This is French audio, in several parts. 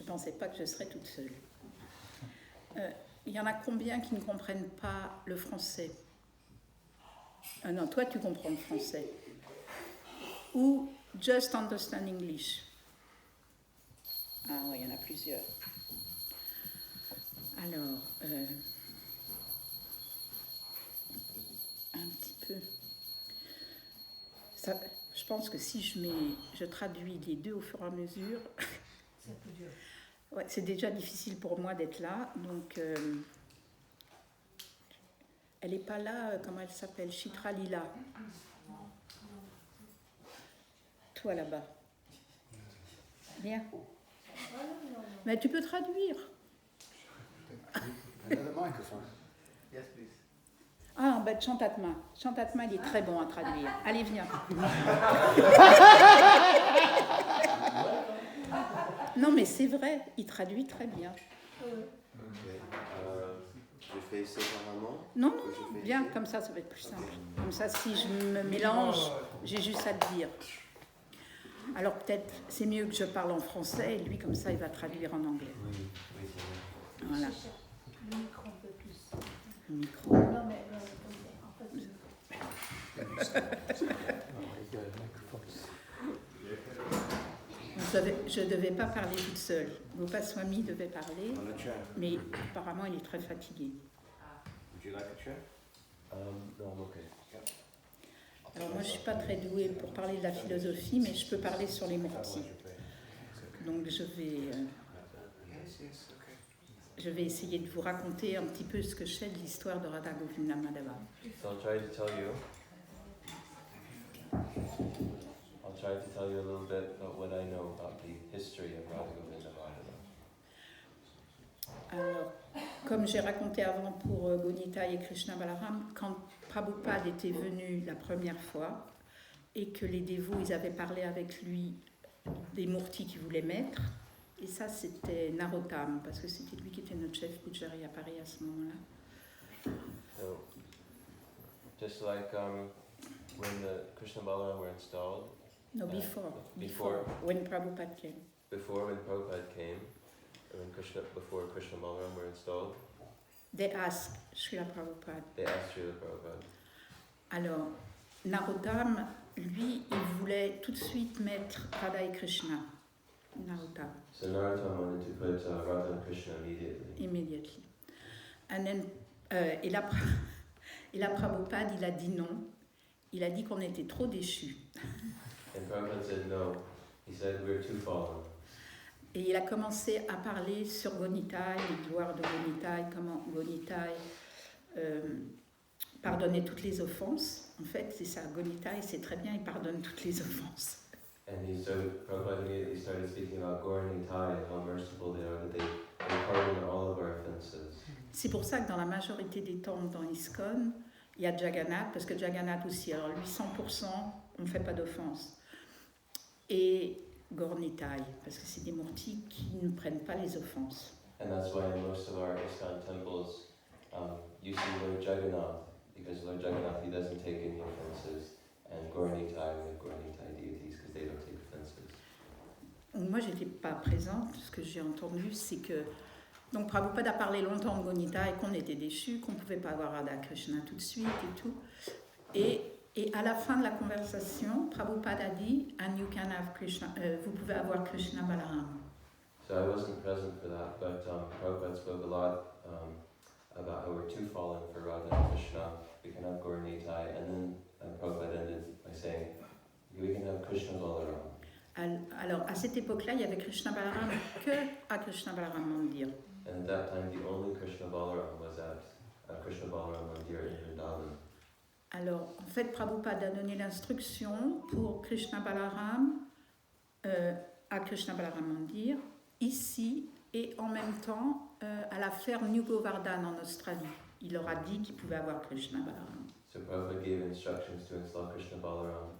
ne pensais pas que je serais toute seule. Il y en a combien qui ne comprennent pas le français? Non, toi tu comprends le français. Ou just understand English? Ah oui, il y en a plusieurs. Alors, un petit peu. Ça, je pense que si je traduis les deux au fur et à mesure, c'est un peu dur. Ouais, c'est déjà difficile pour moi d'être là. Donc, elle n'est pas là, comment elle s'appelle? Chitra Lila. Toi là-bas. Bien. Mais tu peux traduire. Yes, please. Ah, ben Chantatma. Chantatma, il est très bon à traduire. Allez, viens. Non, mais c'est vrai, il traduit très bien. Je fais séparément. Non, viens, comme ça va être plus simple. Comme ça, si je me mélange, j'ai juste à te dire. Alors peut-être, c'est mieux que je parle en français, et lui, comme ça, il va traduire en anglais. Oui, c'est vrai. Voilà. Le micro un peu plus. Le micro. Non, mais en fait, Je ne devais pas parler toute seule. Gopaswami devait parler, mais apparemment, il est très fatigué. Would you like a chair? No, I'm okay. Alors moi, je ne suis pas très douée pour parler de la philosophie, mais je peux parler sur les murtis. Donc je vais essayer de vous raconter un petit peu ce que je sais de l'histoire de Radha Govinda Madhava. So I'll try to tell you a little bit about what I know about the history of Radha Govinda Madhava. Alors, comme j'ai raconté avant pour Gonitai et Krishna Balaram, quand Prabhupada était venu la première fois et que les dévots, ils avaient parlé avec lui des murtis qu'ils voulaient mettre, et ça c'était Narottam, parce que c'était lui qui était notre chef Pujari à Paris à ce moment-là. So, just like when the Krishna Balaram were installed. No, before when Prabhupada came. Before when Prabhupada came, before Krishna Balaram were installed. They asked Srila Prabhupada. They asked Srila Prabhupada. Alors, Narottam, lui, il voulait tout de suite mettre Radha et Krishna. Narottam. So Narottam wanted to put Radha and Krishna Immediately. And then, et là, Prabhupada, il a dit non. Il a dit qu'on était trop déchus. And Prabhupada said no. He said we're too fallen. Et il a commencé à parler sur Gonitai, les gloires de Gonitai, comment Gonitai pardonnait toutes les offenses. En fait, c'est ça, Gonitai, c'est très bien, il pardonne toutes les offenses. And Prabhupada immediately started speaking about Gaur Nitai and how merciful they are, that they pardon all of our offenses. C'est pour ça que dans la majorité des temples dans ISKCON, il y a Jagannath, parce que Jagannath aussi, alors lui 100%, on ne fait pas d'offense. Et Gaur Nitai, parce que c'est des murtis qui ne prennent pas les offenses. And that's why in most of our ISKCON temples, you see Lord Jagannath, because Lord Jagannath, he doesn't take any offenses, and Gaur Nitai, we have Gaur Nitai deities, because they don't take offenses. Moi, je n'étais pas présente. Ce que j'ai entendu, c'est que donc Prabhupada a parlé longtemps de Gonita et qu'on était déchus, qu'on ne pouvait pas avoir Radha Krishna tout de suite et tout. Et à la fin de la conversation, Prabhupada a dit and you can have Krishna, vous pouvez avoir Krishna Balaram. So I wasn't present for that, but Prabhupada spoke a lot about how we're too fallen for Radha and Krishna. We can have Gaur Nitai, and then Prabhupada ended by saying we can have Krishna Balaram. Alors, à cette époque-là, il y avait Krishna Balaram que à Krishna Balaram Mandir. And at that time, the only Krishna Balaram was at Krishna Balaram Mandir in Vrindavan. Alors, en fait, Prabhupada a donné l'instruction pour Krishna Balaram à Krishna Balaram Mandir, ici, et en même temps à la ferme New Govardhan en Australie. Il leur a dit qu'ils pouvaient avoir Krishna Balaram. So Prabhupada gave instructions to install Krishna Balaram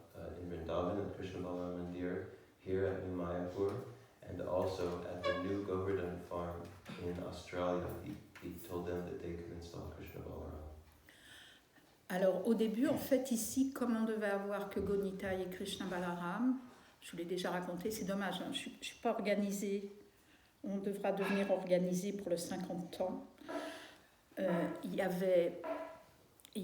in Vrindavan and Krishna Balaram Mandir here at New Mayapur, and also at the New Govardhan farm in Australia. He told them that they could install Krishna Balaram. Alors au début, en fait, ici, comme on devait avoir que Gonita et Krishna Balaram, je vous l'ai déjà raconté, c'est dommage, hein, je ne suis pas organisée on devra devenir organisé pour le 50 ans. Il y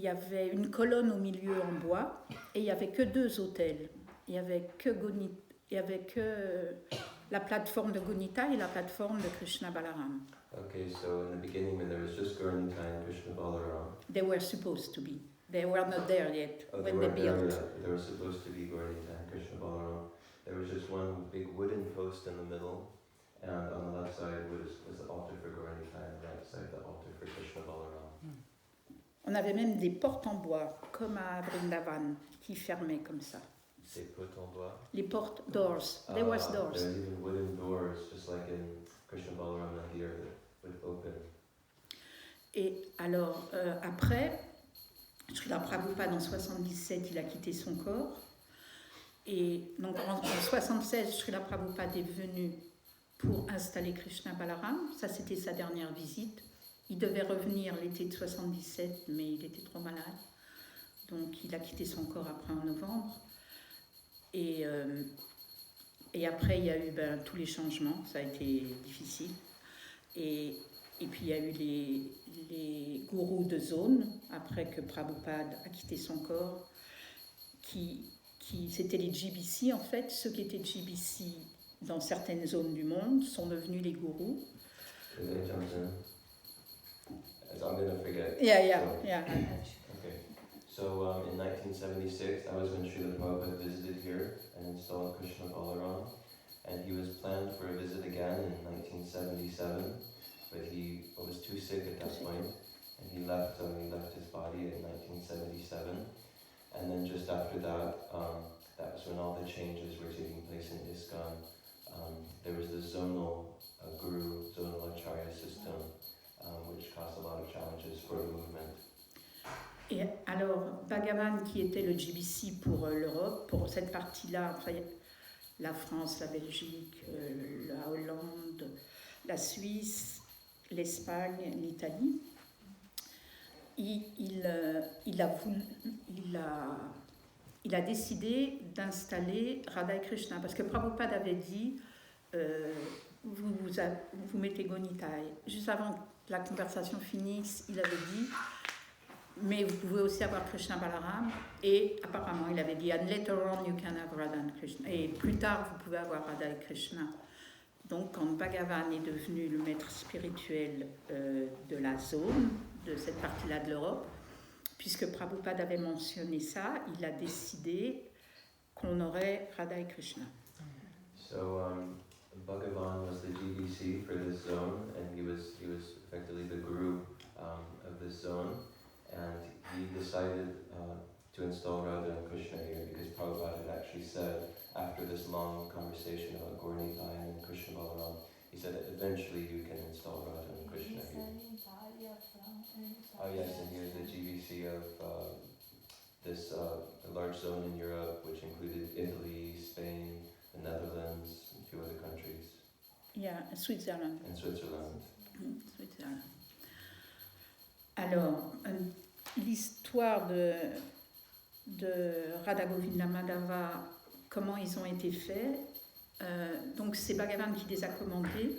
avait une colonne au milieu en bois et il n'y avait que 2 autels. Il n'y avait que la plateforme de Gonita et la plateforme de Krishna Balaram. Okay, so in the beginning when there was just Gaurnita and Krishna Balaram, They were supposed to be. They were not there yet they when they weren't there built. yet. There was supposed to be Gaurnita and Krishna Balaram. There was just one big wooden post in the middle, and on the left side was the altar for Gaurnita, and on the right side the altar for Krishna Balaram. On avait même des portes en bois, comme à Vrindavan, qui fermaient comme ça. They put on bois. Les portes, doors. There was doors. There was even wooden doors, just like in Krishna Balaram Mandir, that would open. Et alors, après, Srila Prabhupada en 77, il a quitté son corps. Et donc en 76, Srila Prabhupada est venu pour installer Krishna Balaram. Ça, c'était sa dernière visite. Il devait revenir l'été de 77, mais il était trop malade. Donc il a quitté son corps après en novembre. Et après, il y a eu tous les changements. Ça a été difficile. Et puis il y a eu les gourous de zone, après que Prabhupada a quitté son corps, c'était les GBC en fait. Ceux qui étaient GBC dans certaines zones du monde sont devenus les gourous. I'm going to forget. Yeah. Okay. So in 1976, that was when Srila Prabhupada visited here and installed Krishna Balaram. And he was planned for a visit again in 1977, but he was too sick at that point, and he left his body in 1977. And then just after that, that was when all the changes were taking place in ISKCON. There was the zonal zonal acharya system, which caused a lot of challenges for the movement. Et alors, Bhagavan, qui était le GBC pour l'Europe, pour cette partie-là, enfin, la France, la Belgique, la Hollande, la Suisse, l'Espagne, l'Italie, il a décidé d'installer Radha et Krishna, parce que Prabhupada avait dit vous mettez Gonitai. Juste avant que la conversation finisse, il avait dit mais vous pouvez aussi avoir Krishna Balaram, et apparemment il avait dit and later on you can have Radha and Krishna, et plus tard vous pouvez avoir Radha et Krishna. Donc quand Bhagavan est devenu le maître spirituel de la zone, de cette partie-là de l'Europe, puisque Prabhupada avait mentionné ça, il a décidé qu'on aurait Radha et Krishna. So Bhagavan was the GBC for this zone, and he was effectively the guru of this zone, and he decided to install Radha and Krishna here because Prabhupada had actually said, after this long conversation about Gaurnita and Krishna Balaram, he said that eventually you can install Radha and Krishna here. Oh yes, and he was the GBC of this large zone in Europe, which included Italy, Spain, the Netherlands, and a few other countries. Yeah, Switzerland. And Switzerland. Switzerland. Alors, l'histoire de Radha Govinda Madhava, comment ils ont été faits, donc c'est Bhagavan qui les a commandés,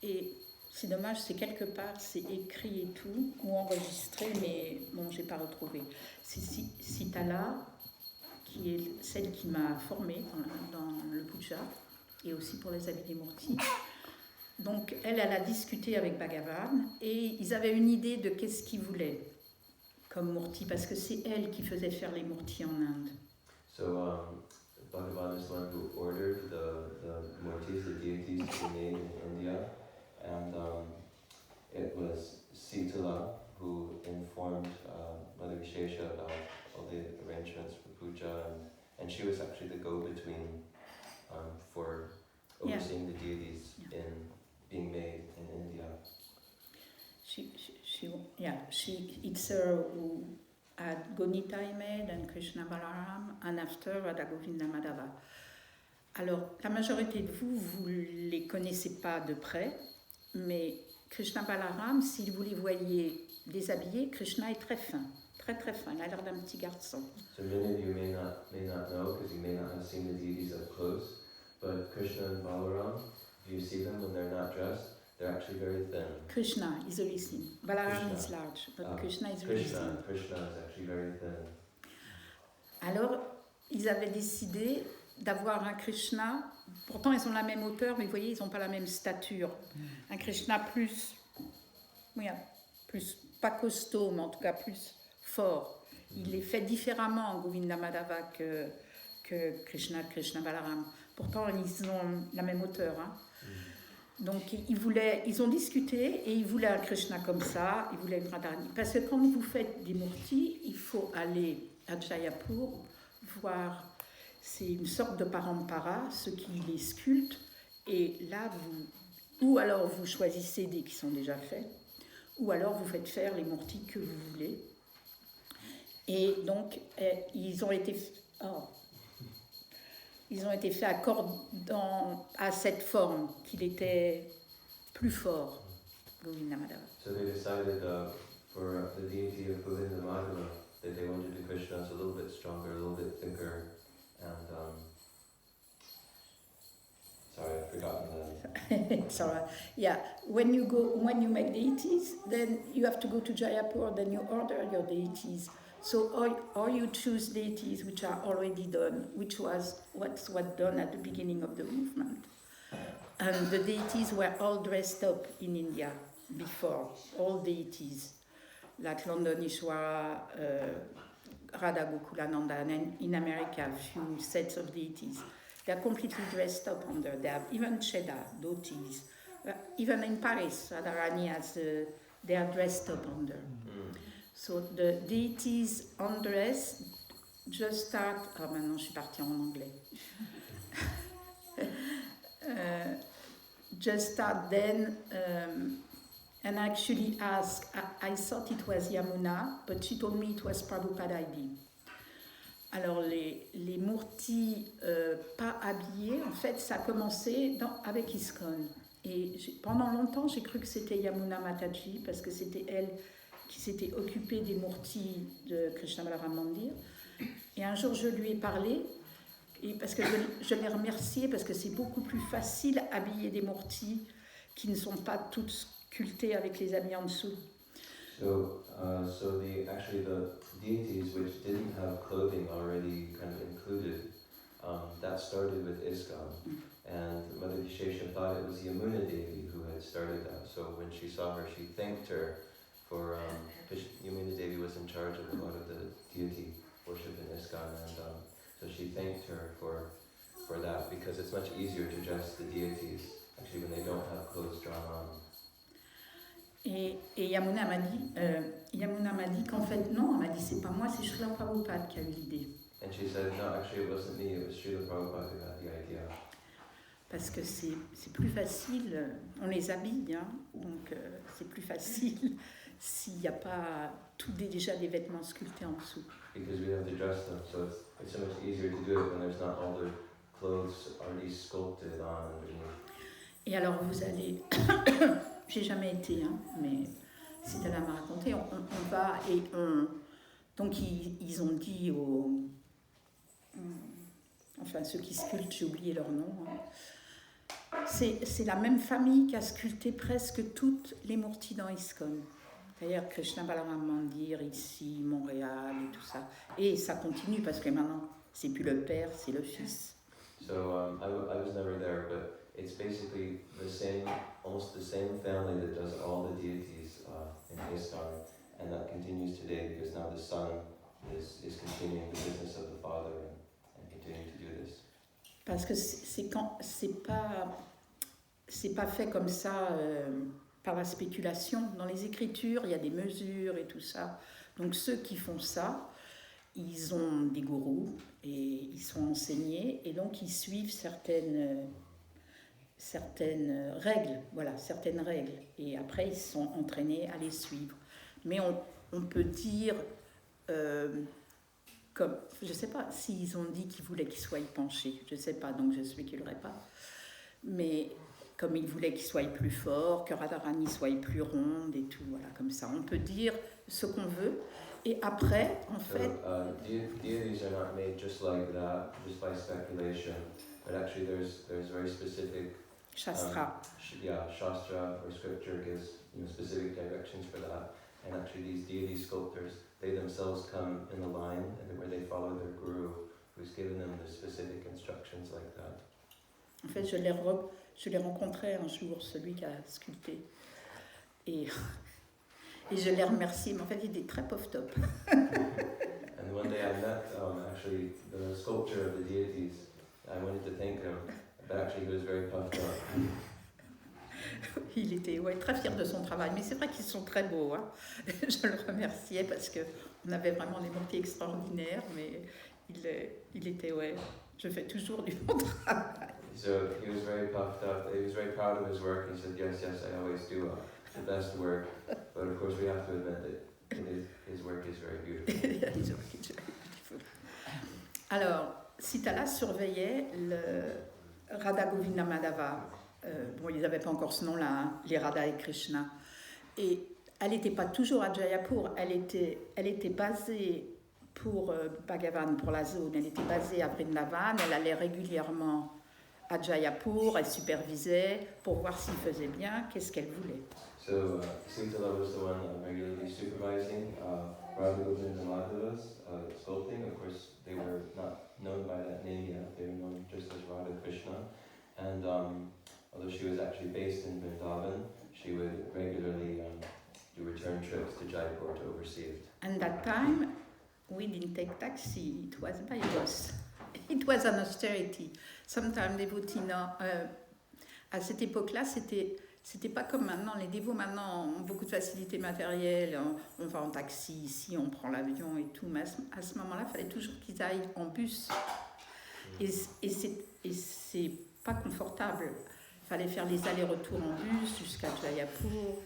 et c'est dommage, c'est quelque part, c'est écrit et tout, ou enregistré, mais bon, j'ai pas retrouvé. C'est Sitala, qui est celle qui m'a formée dans le puja, et aussi pour les habits des Murtis. Donc elle a discuté avec Bhagavan, et ils avaient une idée de qu'est-ce qu'ils voulaient comme Murti, parce que c'est elle qui faisait faire les Murtis en Inde. So Bhagavan is the one who ordered the murtis, the deities to be made in India, and it was Sitala who informed Mother Vishesha about all the arrangements for puja, and she was actually the go-between for overseeing the deities in being made in India. It's her who had Gonitai made and Krishna Balaram, and after Radha Govinda Madhava. Alors, la majorité de vous les connaissez pas de près, mais Krishna Balaram, si vous les voyez déshabillés, Krishna est très fin, très très fin, il a l'air d'un petit garçon. So many of you may not know, because you may not have seen the deities up close, but Krishna and Balaram, if you see them when they're not dressed, they're actually very thin. Krishna is very thin. Balaram Krishna. is large, but Ah, Krishna is very thin. Krishna is actually very thin. Alors, ils avaient décidé d'avoir un Krishna, pourtant ils ont la même hauteur, mais vous voyez, ils n'ont pas la même stature. Un Krishna plus, oui, plus, pas costaud, mais en tout cas plus fort. Il est fait différemment, Govinda Madhava, que Krishna Balaram. Pourtant, ils ont la même hauteur. Hein. Donc, ils ont discuté et ils voulaient un Krishna comme ça, ils voulaient une Radharani. Parce que quand vous faites des murtis, il faut aller à Jayapur, voir, c'est une sorte de parampara, ceux qui les sculptent, et là, ou alors vous choisissez des qui sont déjà faits, ou alors vous faites faire les murtis que vous voulez. Et donc, ils ont été faits à cette forme, qu'il était plus fort, Govinda Madhava. So they decided for the deity of Govinda Madhava that they wanted the Krishnas a little bit stronger, a little bit thicker, and sorry, I've forgotten the. It's all right. Yeah, when you make deities, then you have to go to Jayapur, then you order your deities. So, or you choose deities which are already done, which was what's done at the beginning of the movement. And the deities were all dressed up in India before, all deities, like London Ishwara, Radha Gokulananda, and in America, a few sets of deities. They're completely dressed up under. They have even Cheda, dhotis. Even in Paris, Radharani has, they are dressed up under. So the deities undress just start. Ah, maintenant je suis partie en anglais. Just start then, and actually ask. I thought it was Yamuna, but she told me it was Prabhupada ID. Alors les murtis pas habillés, en fait, ça a commencé avec ISKCON. Et pendant longtemps, j'ai cru que c'était Yamuna Mataji parce que c'était elle qui s'était occupée des murtis de Krishna Balaram Mandir. Et un jour, je lui ai parlé, et parce que je l'ai remercié, parce que c'est beaucoup plus facile habiller des murtis qui ne sont pas toutes sculptées avec les habits en dessous. So the deities which didn't have clothing already kind of included, that started with ISKCON. And Mother Vishesha thought it was Yamuna Devi who had started that. So when she saw her, she thanked her for, Yamuna Devi was in charge of a lot of the deity worship in ISKCON, and so she thanked her for that, because it's much easier to dress the deities, actually, when they don't have clothes drawn on. Et Yamuna m'a dit qu'en fait, non, elle m'a dit, c'est pas moi, c'est Srila Prabhupada qui a eu l'idée. And she said, no, actually it wasn't me, it was Srila Prabhupada who had the idea. Parce que c'est plus facile, on les habille, hein, donc c'est plus facile s'il n'y a pas déjà des vêtements sculptés en dessous. Because we have to dress them, so it's so much easier to do it when there's not all the clothes already sculpted on underneath. Et alors vous allez, j'ai jamais été, hein, mais Sitala m'a raconté, on va et donc ils ont dit enfin ceux qui sculptent, j'ai oublié leur nom, hein. C'est la même famille qui a sculpté presque toutes les murtis dans ISKCON. D'ailleurs, Krishna Balaram Mandir, ici, Montréal et tout ça. Et ça continue parce que maintenant, c'est plus le père, c'est le fils. So I was never there, but it's basically almost the same family that does all the deities in ISKCON, and that continues today because now the son is continuing the business of the father and continuing to do this. Parce que c'est pas fait comme ça par la spéculation. Dans les écritures, il y a des mesures et tout ça. Donc ceux qui font ça, ils ont des gourous et ils sont enseignés et donc ils suivent certaines règles, voilà, certaines règles. Et après, ils sont entraînés à les suivre. Mais on peut dire, comme, je sais pas, s'ils ont dit qu'ils voulaient qu'ils soient penchés, je sais pas, donc je ne spéculerai pas. Mais comme ils voulaient qu'ils soient plus forts, que Radharani soit plus ronde et tout, voilà, comme ça. On peut dire ce qu'on veut. Et après, en fait... deities are not made just like that, just by speculation, but actually there's very specific Shastra. Shastra or scripture gives specific directions for that. And actually these deity sculptors, they themselves come in a line and where they follow their guru who's given them the specific instructions like that. En fait, je l'ai rencontré un jour, celui qui a sculpté. Et je l'ai remercié, mais en fait, il était très pauvre top. And one day I met actually the sculptor of the deities. I wanted to thank him, but actually he was very puffed up. Il était très fier de son travail, mais c'est vrai qu'ils sont très beaux. Hein. Je le remerciais parce qu'on avait vraiment des mortiers extraordinaires, mais il était, je fais toujours du bon travail. So he was very puffed up. He was very proud of his work. He said, yes, I always do the best work. But of course we have to admit that his work is very beautiful. Alors, Sitala surveillait le Radha Govinda Madhava. Ils n'avaient pas encore ce nom-là, hein, les Radha et Krishna. Et elle n'était pas toujours à Jayapur, elle était basée pour Bhagavan, pour la zone, elle était basée à Vrindavan, elle allait régulièrement à Jayapur, elle supervisait pour voir s'il faisait bien, qu'est-ce qu'elle voulait. So Sitala was the one regularly supervising Radha Govinda Madhava's sculpting. Of course, they were not known by that name yet, they were known just as Radha Krishna. And although she was actually based in Vrindavan, she would regularly do return trips to Jaipur to oversee it. And that time, we didn't take taxi, it was by bus. It was an austerity. Sometimes devotee, à cette époque-là, c'était pas comme maintenant. Les dévots maintenant ont beaucoup de facilités matérielles. On va en taxi ici, on prend l'avion et tout. Mais à ce moment-là, il fallait toujours qu'ils aillent en bus. Et c'est pas confortable. Il fallait faire les allers-retours en bus jusqu'à Jayapur.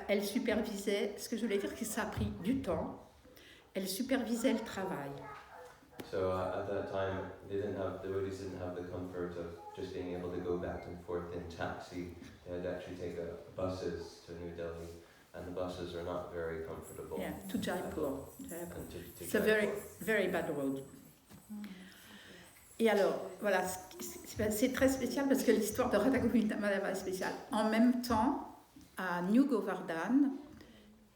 Elle supervisait, ce que je voulais dire, c'est que ça a pris du temps. Elle supervisait le travail. So at that time, the devotees didn't have the comfort of just being able to go back and forth in taxi. They had to actually take buses to New Delhi, and the buses are not very comfortable. Yeah, to Jaipur. It's a Jaipur. very, very bad road. Et alors, voilà, c'est très spécial parce que l'histoire de Radha Govinda Madhava est spéciale. En même temps, à New Govardhan,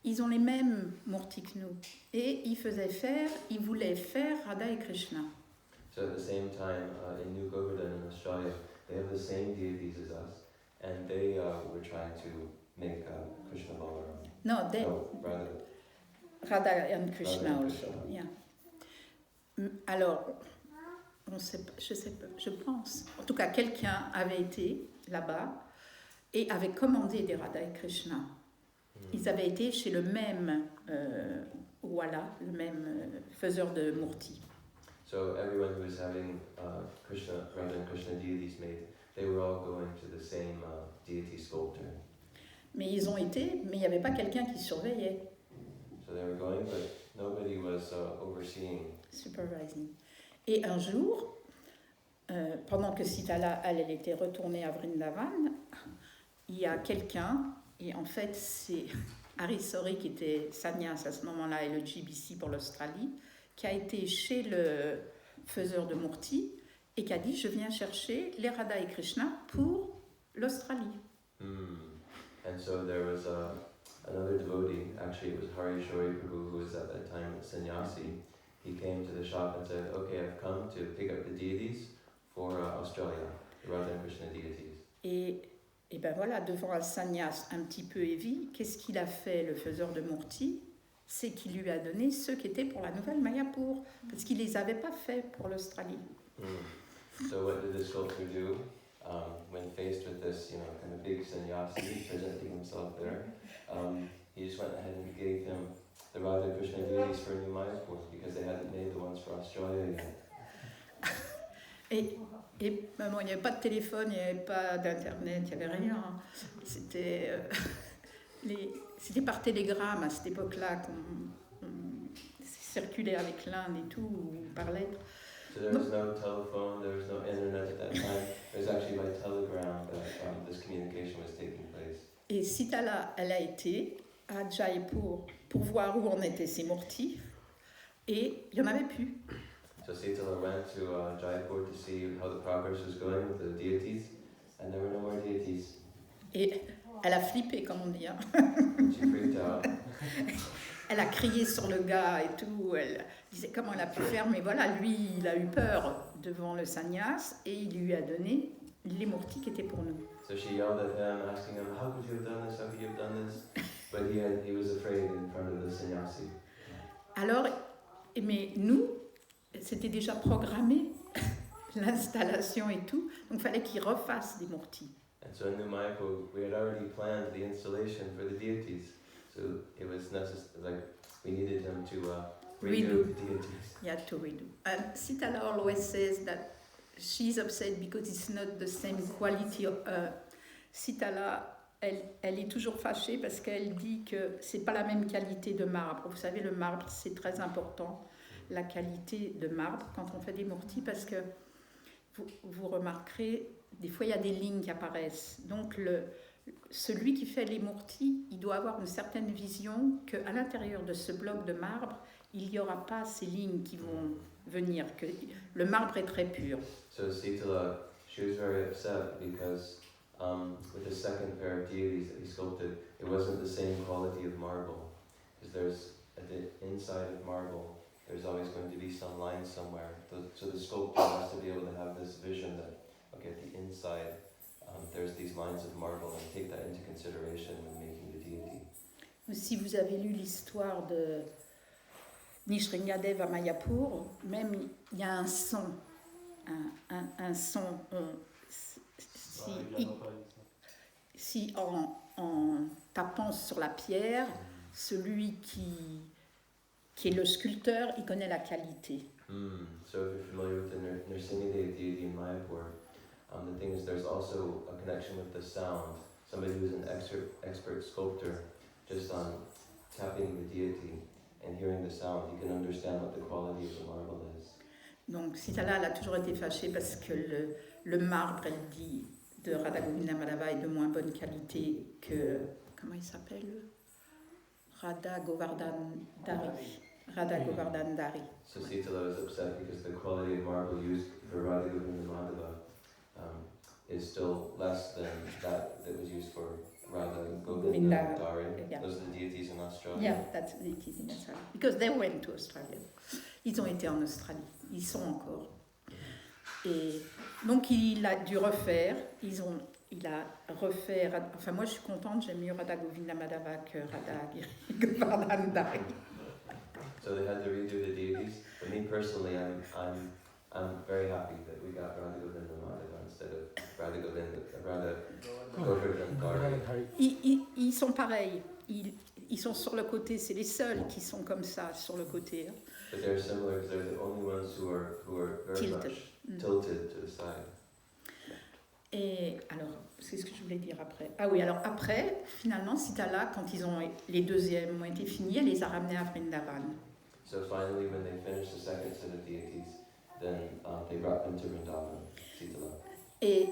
ils ont les mêmes murtis que nous. Et ils voulaient faire Radha et Krishna. So at the same time, in New Govardhan in Australia, they have the same deities as us, and they were trying to make Krishna Balaram. No, Radha and Krishna Radha and also. Krishna. Yeah. Alors, je pense. En tout cas, quelqu'un avait été là-bas et avait commandé des Radha et Krishna. Ils avaient été chez le même Wala, le même faiseur de murti. So everyone who was having Radha and Krishna deities made, they were all going to the same deity sculptor. Mais ils ont été, mais il n'y avait pas quelqu'un qui surveillait. So they were going, but nobody was overseeing. Supervising. Et un jour, pendant que Sitala, elle était retournée à Vrindavan, il y a quelqu'un, et en fait c'est Hari Sori qui était sannyas à ce moment-là et le GBC pour l'Australie, qui a été chez le faiseur de murti et qui a dit « Je viens chercher les Radha et Krishna pour l'Australie ». And so there was another devotee, actually it was Hari Shori Prabhu, who was at that time a sannyasi. He came to the shop and said, okay, I've come to pick up the deities for Australia, the Radha and Krishna deities. Et ben voilà, devant un sannyas un petit peu heavy, qu'est-ce qu'il a fait, le faiseur de murti? C'est qu'il lui a donné ceux qui étaient pour la nouvelle Mayapur, parce qu'il ne les avait pas faits pour l'Australie. So what did the sculptor do when faced with this, kind of big sannyasi presenting himself there? He just went ahead and gave him the Radha and Krishna deities for New Mayapur because they hadn't made the ones for Australia yet. Et bon, il n'y avait pas de téléphone, il n'y avait pas d'internet, il n'y avait rien. C'était par télégramme à cette époque-là qu'on circulait avec l'Inde et tout, ou par lettre. So there was no telephone, there was no internet at that time. It was actually by telegram that this communication was taking place. Et Sitala, elle a été à Jaipur pour voir où en étaient ses murtis, et il n'y en avait plus. So Sitala went to Jaipur to see how the progress was going with the deities, and there were Et elle a flippé, comme on dit. Hein. And she freaked out. Elle a crié sur le gars et tout. Elle disait comment elle a pu faire. Mais voilà, lui, il a eu peur devant le sannyas et il lui a donné les murtis qui étaient pour nous. So she yelled at him, asking him, "How could you have done this? How could you have done this?" But he was afraid in front of the sannyasi. Alors, mais nous, c'était déjà programmé, l'installation et tout. Donc, il fallait qu'il refasse des murtis. And so in New Mayapur, we had already planned the installation for the deities. So it was necessary, like we needed him to redo the deities. You had to redo. Sitala always says that she's upset because it's not the same quality of... Sitala, elle est toujours fâchée parce qu'elle dit que c'est pas la même qualité de marbre. Vous savez, le marbre, c'est très important, la qualité de marbre quand on fait des murtis, parce que vous remarquerez, des fois, il y a des lignes qui apparaissent. Donc, celui qui fait les murtis, il doit avoir une certaine vision qu'à l'intérieur de ce bloc de marbre, il n'y aura pas ces lignes qui vont venir, que le marbre est très pur. So Sitala, she was very upset because with the second pair of deities that he sculpted, it wasn't the same quality of marble. Because there's, at the inside of marble, there's always going to be some line somewhere. So the sculptor has to be able to have this vision that, okay, at the inside, there's these lines of marble, and take that into consideration when making the deity. Si vous avez lu l'histoire de Nishringadev à Mayapur, même il y a un son, un son. Si en tapant sur la pierre, celui qui est le sculpteur, il connaît la qualité. So if you're familiar with the Nrsimhadev deity in Mayapur, the thing is there's also a connection with the sound. Somebody who's an expert sculptor, just on tapping the deity and hearing the sound, you can understand what the quality of the marble is. Donc Sitala, elle a toujours été fâchée parce que le marbre, elle dit, de Radha Govinda Madhava est de moins bonne qualité que, comment il s'appelle, Radha Govardhan Dari. Radha Govardhan Dari. So Sitala was upset because the quality of marble used for Radha Govinda Madhava is still less than that was used for Radha Govinda Dari. Yeah. Those are the deities in Australia. Yeah, that's the deities in Australia. Because they went to Australia. Ils ont été en Australie. Ils sont encore. Et donc il a dû refaire. Il a refait. Enfin, moi je suis contente. J'aime mieux Radha Govinda Madhava que Radha Govardhan Dari. So they had to redo the deities. But me personally, I'm very happy that we got Radha Govinda Madhava instead of Radha Govardhan Dari. Ils sont pareils. Ils sont sur le côté. C'est les seuls qui sont comme ça sur le côté. But they're similar because they're the only ones who are very much tilted to the side. Et alors, c'est ce que je voulais dire après. Ah oui, alors après, finalement, Sitala, quand les deuxièmes ont été finis, elle les a ramenés à Vrindavan. So finally, when they finished the second set of deities, then they brought them to Vrindavan, Sitala. Et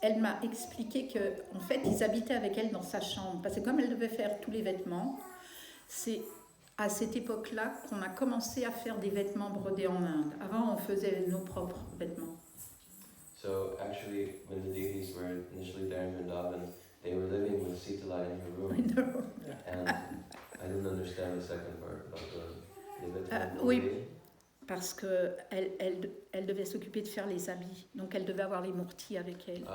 elle m'a expliqué que, en fait, ils habitaient avec elle dans sa chambre, parce que comme elle devait faire tous les vêtements, c'est à cette époque-là qu'on a commencé à faire des vêtements brodés en Inde. Avant, on faisait nos propres vêtements. So actually, when the deities were initially there in Vrindavan, they were living with Sitala in her room. I know. And I didn't understand the second part about the vêtements Oui, brodés. parce qu'elle devait s'occuper de faire les habits. Donc, elle devait avoir les murtis avec elle.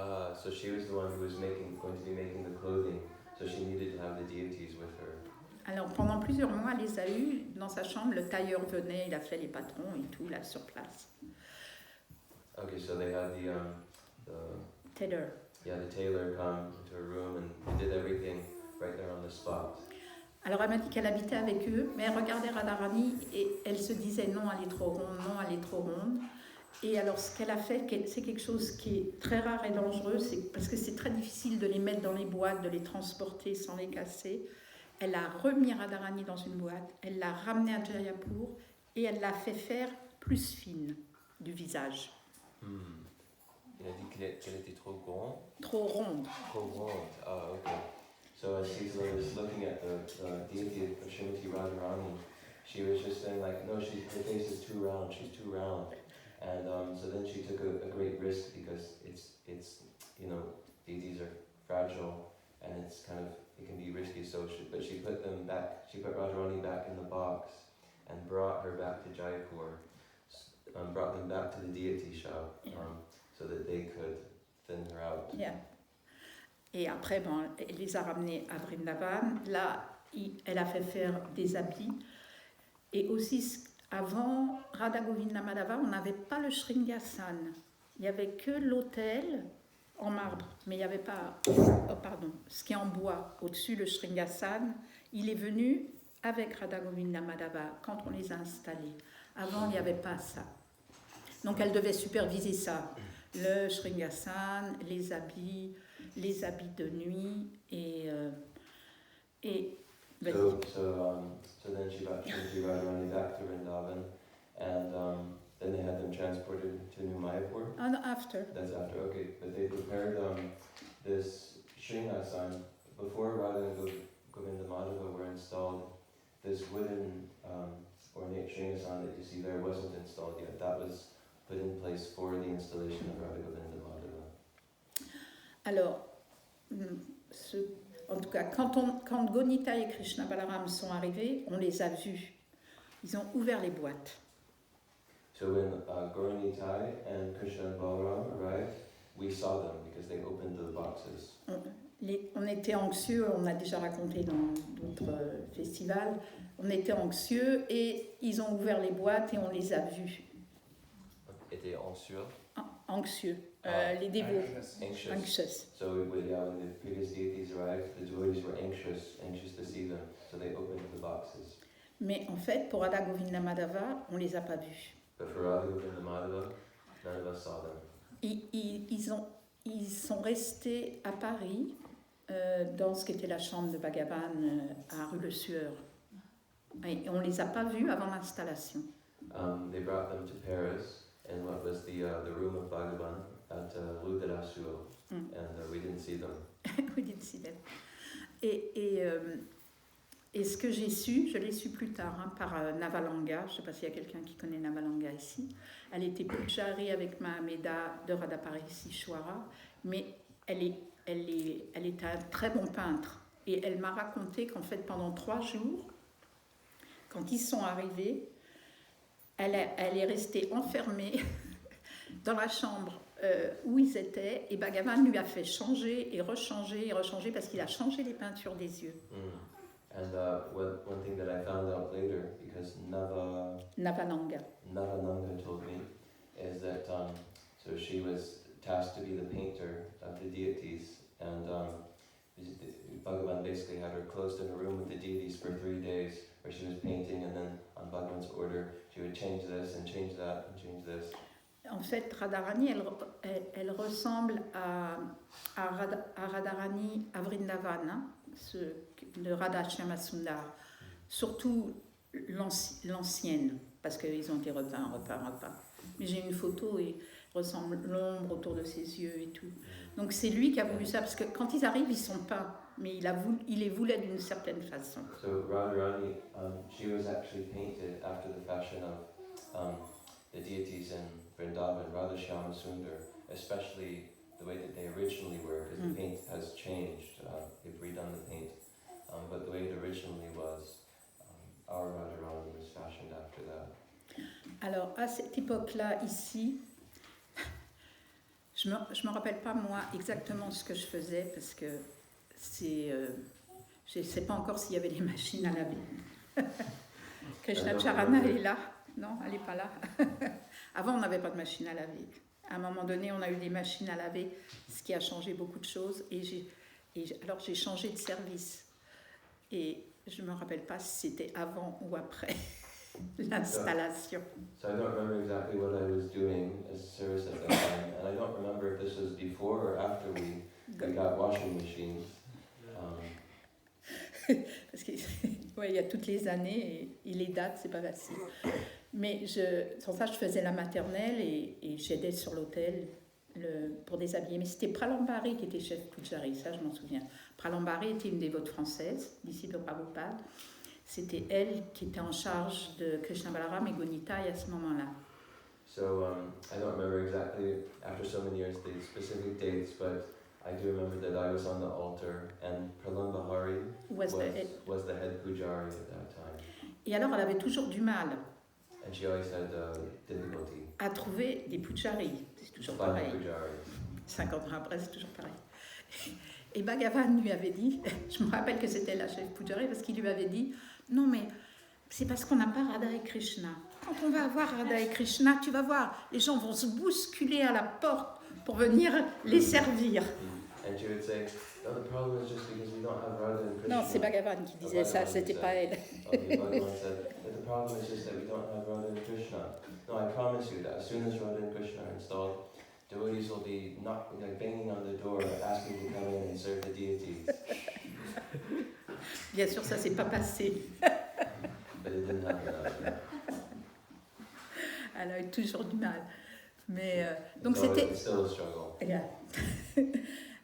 So she was the one who was going to be making the clothing. So she needed to have the deities with her. Alors, pendant plusieurs mois, elle les a eus dans sa chambre. Le tailleur venait, il a fait les patrons et tout, là, sur place. Okay, so they had the Tailor. yeah, the tailor come into her room and did everything right there on the spot. Alors, elle m'a dit qu'elle habitait avec eux, mais elle regardait Radharani et elle se disait non, elle est trop ronde, non, elle est trop ronde. Et alors, ce qu'elle a fait, c'est quelque chose qui est très rare et dangereux, c'est parce que c'est très difficile de les mettre dans les boîtes, de les transporter sans les casser. Elle a remis Radharani dans une boîte, elle l'a ramenée à Jayapur et elle l'a fait faire plus fine du visage. Il a dit qu'elle était trop grande. Trop ronde. Trop ronde. Ah, okay. So as Sitala was looking at the deity of Srimati Radharani, she was just saying like, no, her face is too round. She's too round. And so then she took a great risk because it's deities are fragile. but she put them back. She put Radharani back in the box and brought her back to Jaipur. Brought them back to the deity shop, so that they could thin her out. Yeah. Et après, bon, elle les a ramenés à Vrindavan. Là, elle a fait faire des habits. Et aussi, avant Radha Govinda Madhava, on n'avait pas le Shringasan. Il n'y avait que l'autel en marbre, mais il n'y avait pas, ce qui est en bois au-dessus, le Shringasan. Il est venu avec Radha Govinda Madhava quand on les a installés. Avant, il n'y avait pas ça. Donc, elle devait superviser ça. Le Shringasan, les habits de nuit et So then she brought Radharani back to Vrindavan, and then they had them transported to New Mayapur. and after. That's after, okay. But they prepared this Shringasan before Radha and Govinda Madhava were installed. This wooden ornate Shringasan that you see there wasn't installed yet. That was put in place for the installation of Radha Govinda Madhava. Alors, en tout cas, quand Gonita et Krishna Balaram sont arrivés, on les a vus. Ils ont ouvert les boîtes. So when Gauranitai and Krishna and Balaram arrived, we saw them because they opened the boxes. On était anxieux, on a déjà raconté dans d'autres festivals, on était anxieux et ils ont ouvert les boîtes et on les a vus. Étaient anxieux. Anxieux, les dévots. Anxious. So when the previous deities arrived, the devotees were anxious to see them, so they opened the boxes. Mais en fait, pour Radha Govinda Madhava, on les a pas vus. But for Radha Govinda Madhava, none of us saw them. Ils sont restés à Paris, dans ce qu'était la chambre de Bhagavan à rue Le Sueur. Et on les a pas vus avant l'installation. They brought them to Paris in what was the room of Bhagavan at Rue de la Sueur, and we didn't see them. We didn't see them. Et ce que j'ai su, je l'ai su plus tard par Navalanga. Je ne sais pas s'il y a quelqu'un qui connaît Navalanga ici. Elle était Pujari avec Mahameda de Radhaparishishwara, mais elle était un très bon peintre. Et elle m'a raconté qu'en fait, pendant 3 jours, quand ils sont arrivés, elle est restée enfermée dans la chambre où ils étaient, et Bhagavan lui a fait changer et rechanger parce qu'il a changé les peintures des yeux. And one thing that I found out later, because Navalanga told me, is that so she was tasked to be the painter of the deities, and Bhagavan basically had her closed in a room with the deities for 3 days, where she was painting, and then on Bhagavan's order, she would change this and change that and change this. En fait, Radharani, elle ressemble à Radharani à Vrindavan, hein, le Radha Shyama Sundar, surtout l'ancienne, parce qu'ils ont été repeints. Mais j'ai une photo et ressemble l'ombre autour de ses yeux et tout. Donc c'est lui qui a voulu ça, parce que quand ils arrivent, ils sont peints, mais il les voulait d'une certaine façon. So Radharani, she was actually painted after the fashion of the deities in Vrindavan, Radha Shyama Sundar, especially the way that they originally were, because the paint has changed. They've redone the paint, but the way it originally was, our Radharani was fashioned after that. Alors à cette époque-là, ici, je me rappelle pas moi exactement ce que je faisais parce que je sais pas encore s'il y avait des machines à laver. Krishna Charana est là. Non, elle n'est pas là. Avant, on n'avait pas de machine à laver. À un moment donné, on a eu des machines à laver, ce qui a changé beaucoup de choses. Alors, j'ai changé de service. Et je ne me rappelle pas si c'était avant ou après l'installation. So I don't remember exactly what I was doing as a service at that time. And I don't remember if this was before or after we got washing machines. Parce qu'il y a toutes les années et les dates, c'est pas facile. Mais sans ça, je faisais la maternelle et j'aidais sur l'hôtel pour déshabiller. Mais c'était Pralambari qui était chef Pujari, ça je m'en souviens. Pralambari était une dévote française, disciple de Prabhupada. C'était elle qui était en charge de Krishna Balaram et Gonitai à ce moment-là. So I don't remember exactly, after so many years, the specific dates, but I do remember that I was on the altar and Pralan Bahari was the head. was the head pujari at that time. Et alors, elle avait toujours du mal And she always had difficulty à trouver des pujaris. C'est toujours finding pareil. pujari. 50 ans après, c'est toujours pareil. Et Bhagavan lui avait dit, je me rappelle que c'était la chef Pujari, parce qu'il lui avait dit, non mais c'est parce qu'on n'a pas Radha et Krishna. Quand on va avoir Radha et Krishna, tu vas voir, les gens vont se bousculer à la porte pour venir les servir. And she would say, no, the problem is just because we don't have Radha and Krishna. Non, c'est Bhagavan qui disait ça, c'était pas elle. Okay, Bhagavan said, that the problem is just that we don't have Radha and Krishna. No, I promise you that as soon as Radha and Krishna are installed, devotees will be banging on the door, asking to come in and serve the deities. Bien sûr, ça s'est pas passé. But it didn't happen. Elle a eu toujours du mal. Mais donc So c'était. it's still a struggle. Yeah.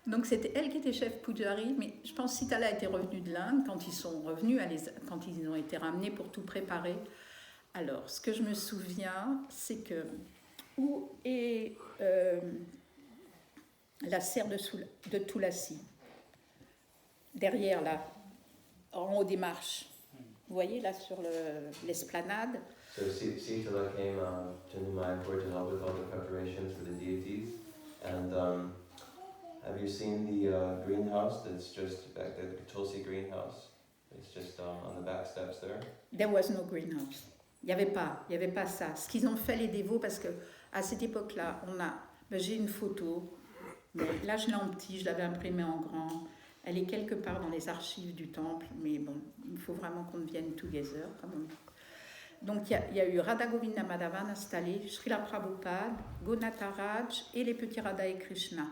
Donc c'était elle qui était chef Pujari, mais je pense que Sitala était revenue de l'Inde quand ils sont revenus, quand ils ont été ramenés pour tout préparer. Alors, ce que je me souviens, c'est que où est la serre de Tulasi, derrière là, en haut des marches. Vous voyez là sur l'esplanade. So Sitala came to New Mayapur to help with all the preparations for the deities. And have you seen the greenhouse that's just back there, the Tulsi greenhouse? It's just on the back steps there. There was no greenhouse. Il n'y avait pas ça. Ce qu'ils ont fait les dévots, parce que à cette époque-là, j'ai une photo, mais là je l'ai en petit, je l'avais imprimée en grand. Elle est quelque part dans les archives du temple, mais bon, il faut vraiment qu'on devienne together, comme on dit. Donc il y a eu Radha Govinda Madhavan installé, Srila Prabhupada, Gonatharaj et les petits Radha et Krishna.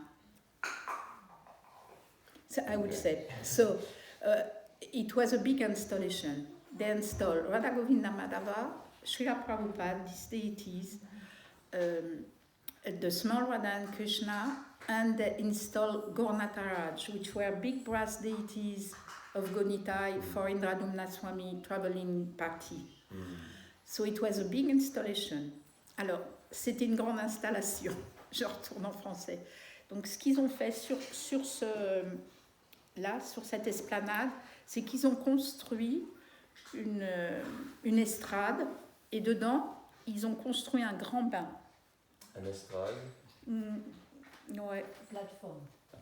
So I would say. So it was a big installation. They installed Radha Govinda Madhava, Srila Prabhupada, these deities, the small Radha and Krishna, and they installed Gaurnataraj, which were big brass deities of Gonitai for Indradumna Swami traveling party. So it was a big installation. Alors, c'était une grande installation. Je retourne en français. Donc, ce qu'ils ont fait sur cette esplanade, c'est qu'ils ont construit une estrade et dedans, ils ont construit un grand bain. An estrade? Ouais.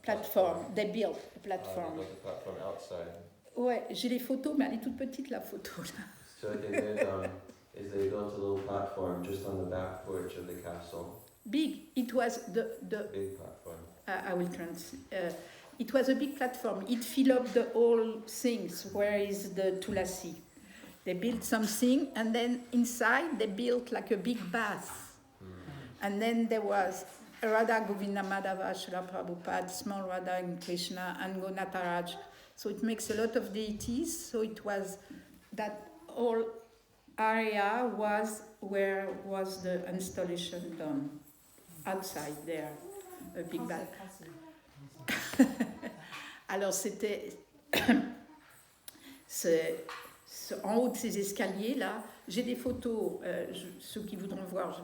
Plateforme. They built a platform. They built a platform outside. Ouais, j'ai les photos, mais elle est toute petite la photo là. So what they did is they built a little platform just on the back porch of the castle. Big. It was the Big platform. I will translate. It was a big platform. It filled up the whole things. Where is the Tulasi? They built something, and then inside they built like a big bath. And then there was Radha Govinda Madhava, Srila Prabhupada, small Radha and Krishna, and Gonataraj. So it makes a lot of deities. So it was that whole area was where was the installation done. Outside there, a big bath. Alors c'était en haut de ces escaliers là, j'ai des photos, ceux qui voudront voir,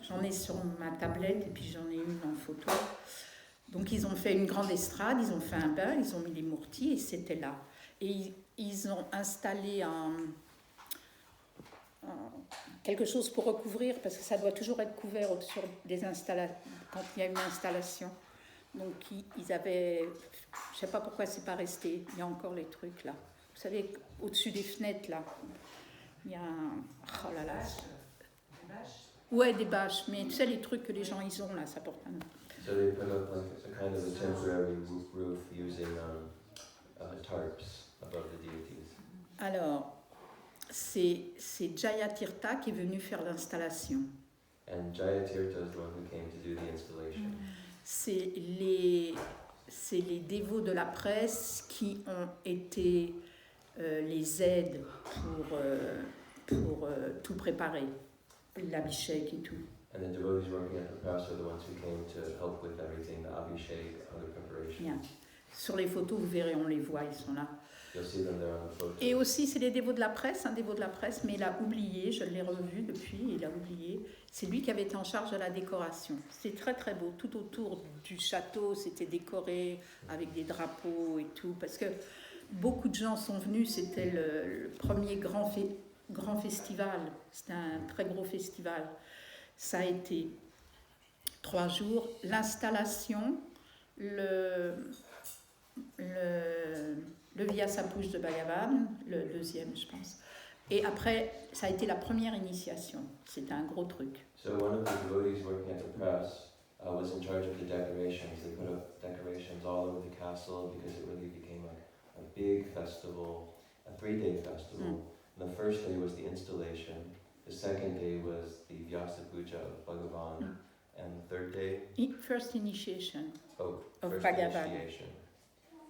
j'en ai sur ma tablette et puis j'en ai une en photo. Donc ils ont fait une grande estrade, ils ont fait un bain, ils ont mis les mourtis et c'était là. Et ils ont installé quelque chose pour recouvrir, parce que ça doit toujours être couvert sur des installations, quand il y a une installation. Donc ils avaient, je ne sais pas pourquoi c'est pas resté, il y a encore les trucs là. Vous savez, au-dessus des fenêtres là, il y a oh là là. Des bâches. Ouais, des bâches, mais tu sais les trucs que les gens ils ont là, ça porte un nom. So they put up like a kind of a temporary roof using tarps above the deities. Alors, c'est Jayatirtha qui est venu faire l'installation. And Jayatirtha is the one who came to do the installation. C'est les dévots de la presse qui ont été les aides pour tout préparer, l'abhishek et tout. And the devotees working at the press are the ones who came to help with everything, the abhishek, other preparations. Bien. Sur les photos, vous verrez, on les voit, ils sont là. You'll see them there on the photo. Et aussi, c'est les dévots de la presse, un dévot de la presse, mais il a oublié, je l'ai revu depuis, il a oublié. C'est lui qui avait été en charge de la décoration. C'est très très beau. Tout autour du château, c'était décoré avec des drapeaux et tout, parce que beaucoup de gens sont venus. C'était le premier grand festival. C'était un très gros festival. Ça a été 3 jours. L'installation, le Via Sapush de Bhagavan, le deuxième, je pense. Et après, ça a été la première initiation. C'était un gros truc. So one of the devotees working at the press was in charge of the decorations. They put up decorations all over the castle because it really became a big festival, a 3-day festival. And the first day was the installation. The second day was the Vyasa Puja of Bhagavan. And the third day? First initiation of of first Bhagavan. initiation.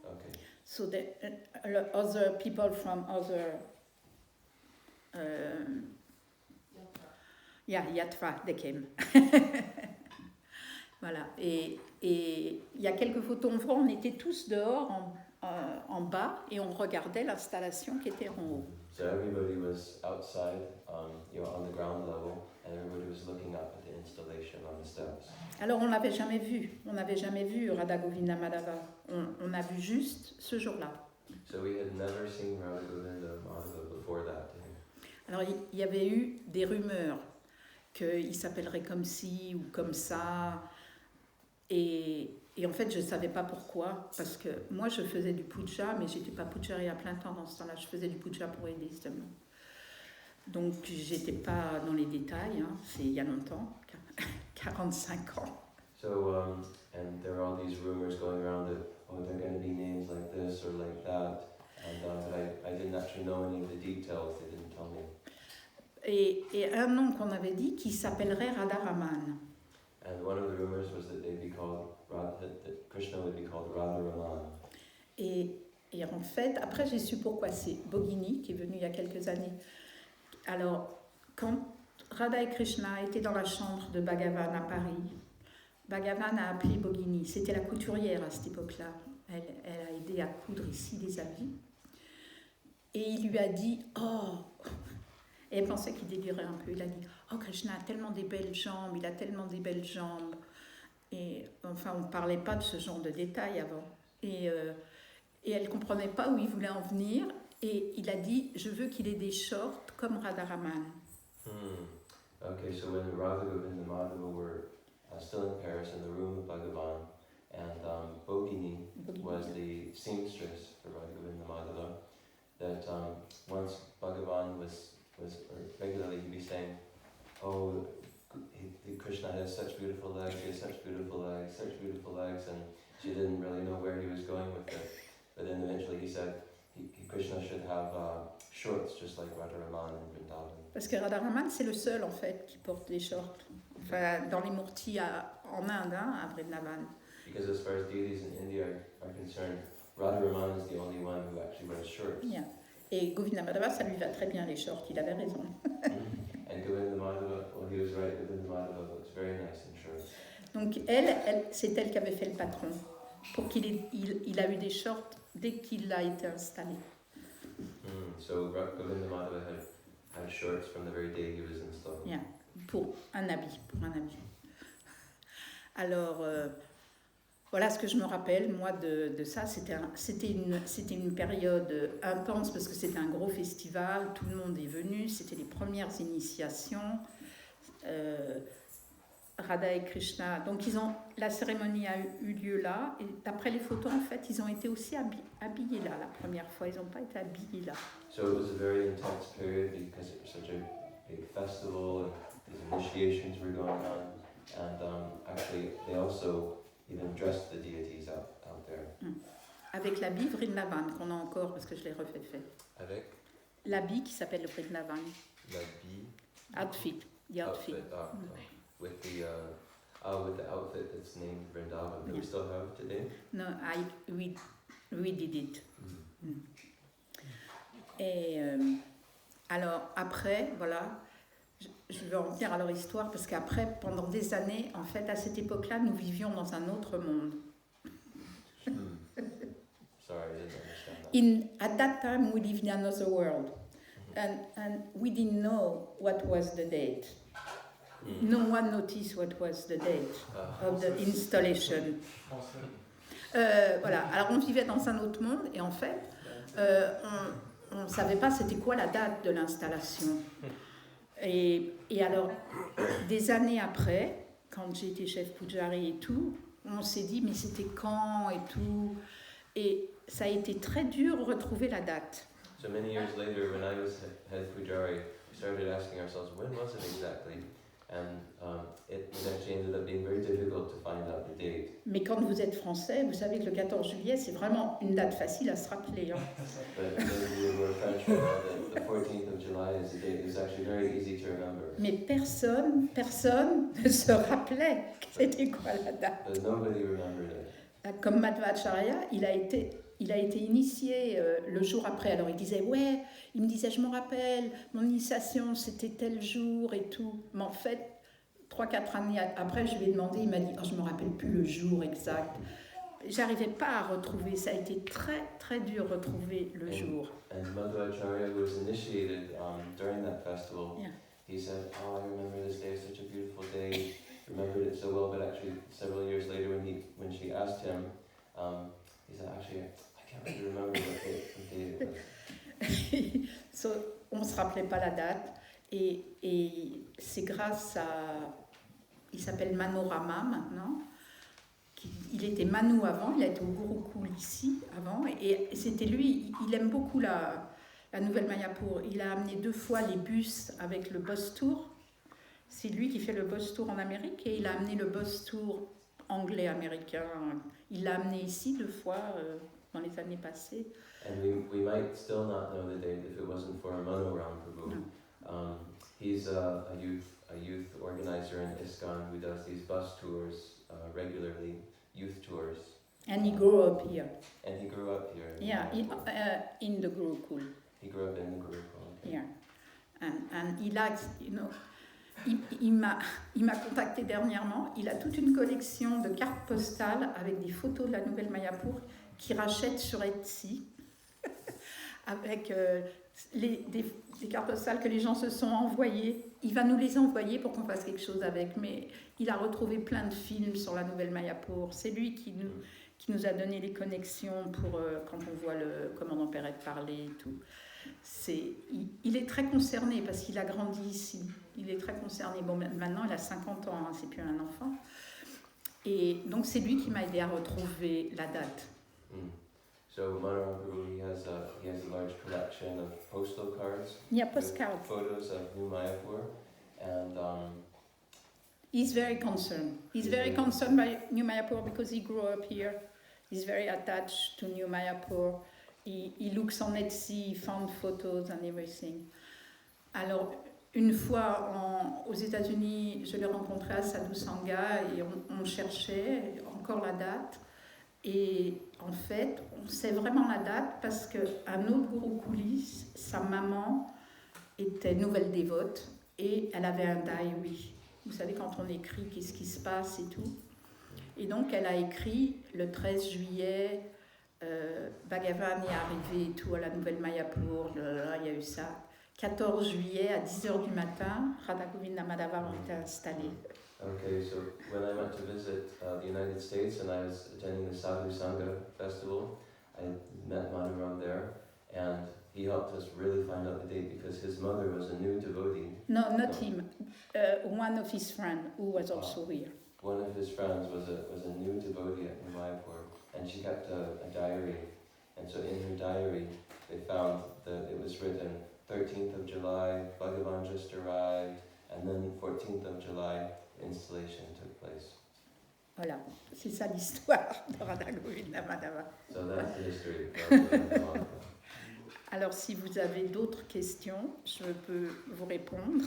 Okay. So the other people from other Yatra, they came. Voilà. Et il y a quelques photos, on était tous dehors en bas et on regardait l'installation qui était en haut. So everybody was outside, on the ground level, and everybody was looking up at the installation on the steps. Alors on n'avait jamais vu Radha Govinda Madhava. On a vu juste ce jour-là. So we had never seen Radha Govinda Madhava before that day. Alors il y avait eu des rumeurs qu'il s'appellerait comme ci ou comme ça. Et en fait, je ne savais pas pourquoi, parce que moi, je faisais du puja, mais je n'étais pas pujari à plein temps dans ce temps-là. Je faisais du puja pour aider seulement. Donc, je n'étais pas dans les détails, hein. C'est il y a longtemps, 45 ans. So, and there were all these rumors going around that, oh, there are going to be names like this or like that. And but I didn't actually know any of the details. They didn't tell me. Et un nom qu'on avait dit qui s'appellerait Radharaman. And one of the rumors was that they'd be called that Krishna would be called Radharaman. Et en fait, après j'ai su pourquoi. C'est Bhogini qui est venu il y a quelques années. Alors, quand Radha et Krishna étaient dans la chambre de Bhagavan à Paris, Bhagavan a appelé Bhogini. C'était la couturière à cette époque-là. Elle a aidé à coudre ici des habits. Et il lui a dit, oh... Et elle pensait qu'il délirait un peu. Il a dit, oh, Krishna a tellement des belles jambes, il a tellement des belles jambes. Et enfin, on ne parlait pas de ce genre de détails avant. Et elle ne comprenait pas où il voulait en venir. Et il a dit, je veux qu'il ait des shorts comme Radharaman. Okay, so when Radha Govinda Madhava were still in Paris in the room of Bhagavan, and Bhogini was the seamstress for Radha Govinda Madhava, that once Bhagavan was regularly he'd be saying, oh, Krishna has such beautiful legs, he has such beautiful legs, and she didn't really know where he was going with it. But then eventually he said, Krishna should have shorts just like Radharaman in Vrindavan. Parce que Radharaman, c'est le seul en fait qui porte des shorts. Enfin, dans les murtis en Inde, hein, à Vrindavan. Because as far as deities in India are concerned, Radharaman is the only one who actually wears shorts. Yeah. Et Govinda Madhava, ça lui va très bien les shorts, il avait raison. And Govinda Madhava, well, he was right, Govinda Madhava looks very nice in shorts. Donc c'est elle qui avait fait le patron pour il a eu des shorts dès qu'il a été installé. So Govinda Madhava had shorts from the very day he was installed. Yeah. Pour un habit. Alors voilà ce que je me rappelle moi de ça. C'était une période intense parce que c'était un gros festival, tout le monde est venu, c'était les premières initiations. Radha et Krishna, donc la cérémonie a eu lieu là, et d'après les photos en fait ils ont été aussi habillés là la première fois, ils n'ont pas été habillés là. So it was a very intense period because it was such a big festival and these initiations were going on, and actually they also even dressed the deities out there. Avec l'habit Vrindavan qu'on a encore parce que je l'ai refait fait. Avec l'habit qui s'appelle le Vrindavan. l'habit. Outfit. The outfit. With the outfit that's named Vrindavan that we still have today. No, we did it. Et alors après, voilà, je vais en venir à leur histoire parce qu'après, pendant des années, en fait, à cette époque-là, nous vivions dans un autre monde. Sorry, I didn't understand At that time, we lived in another world, and we didn't know what was the date. No one noticed what was the date of the installation. Voilà. Alors on vivait dans un autre monde et en fait, on ne savait pas c'était quoi la date de l'installation. Et alors, des années après, quand j'ai été chef Pujari et tout, on s'est dit mais c'était quand et tout. Et ça a été très dur de retrouver la date. So many years later, when I was head Pujari, we started asking ourselves, when was it exactly? And it actually ended up being very difficult to find out the date. Mais quand vous êtes français, vous savez que le 14 juillet, c'est vraiment une date facile à se rappeler. Hein. But when we were French, we know that the 14th of July is a date that's actually very easy to remember. Mais personne ne se rappelait que c'était quoi la date. But nobody remembered it. Comme Madhvacharya, il a été initié le jour après. Alors il disait, il me disait, je me rappelle, mon initiation c'était tel jour et tout. Mais en fait, 3-4 années après, je lui ai demandé, il m'a dit, je ne me rappelle plus le jour exact. J'arrivais pas à retrouver, ça a été très très dur de retrouver le jour. And Madhvacharya was initiated during that festival. Yeah. He said, I remember this day, such a beautiful day. Remembered it so well, but actually several years later when she asked him, he said, actually, I can't really remember what day it was. So, on ne se rappelait pas la date et c'est grâce à... Il s'appelle Manorama maintenant. Il était Manu avant, il a été au Gurukul ici avant et c'était lui, il aime beaucoup la Nouvelle Mayapur. Il a amené 2 fois les bus avec le Bus Tour. C'est lui qui fait le Bus Tour en Amérique et il a amené le Bus Tour anglais-américain. Il l'a amené ici 2 fois dans les années passées. And we might still not know the date if it wasn't for Manoram Prabhu. No. He's a youth organizer in ISKCON who does these bus tours regularly, youth tours. And he grew up here. And he grew up here. Yeah, in the Gurukul. He grew up in the Gurukul. Yeah, and he likes, you know. Il m'a contacté dernièrement. Il a toute une collection de cartes postales avec des photos de la Nouvelle Mayapur qu'il rachète sur Etsy avec des cartes postales que les gens se sont envoyées. Il va nous les envoyer pour qu'on fasse quelque chose avec. Mais il a retrouvé plein de films sur la Nouvelle Mayapur. C'est lui qui nous a donné les connexions pour quand on voit le commandant Perret parler et tout. Il est très concerné parce qu'il a grandi ici. Il est très concerné. Bon, maintenant, il a 50 ans, hein, c'est plus un enfant. Et donc, c'est lui qui m'a aidé à retrouver la date. So, Manoram Prabhu, he has a large collection of postal cards. Yeah, postcards. Photos of New Mayapur. And he's very concerned. He's very concerned by New Mayapur because he grew up here. He's very attached to New Mayapur. He looks on Etsy, he found photos and everything. Alors, une fois aux États-Unis, je l'ai rencontré à Sadhu Sangha et on cherchait encore la date. Et en fait, on sait vraiment la date parce qu'un autre Gurukulis, sa maman était nouvelle dévote et elle avait un diary. Vous savez, quand on écrit, qu'est-ce qui se passe et tout. Et donc, elle a écrit le 13 juillet, Bhagavan est arrivé et tout à la Nouvelle Mayapur, il y a eu ça. 14 juillet à 10h du matin, Radha Govinda Madhava ont été installés. Okay, so when I went to visit the United States and I was attending the Sadhu Sangha festival, I met Manoram there and he helped us really find out the date because his mother was a new devotee. No, not him. One of his friends who was also here. One of his friends was a new devotee at Mayapur and she kept a diary. And so in her diary, they found that it was written 13th of July, Bhagavan just arrived, and then 14th of July, installation took place. Voilà, c'est ça l'histoire de Radha Govinda Madhava. So that's the history of Alors, si vous avez d'autres questions, je peux vous répondre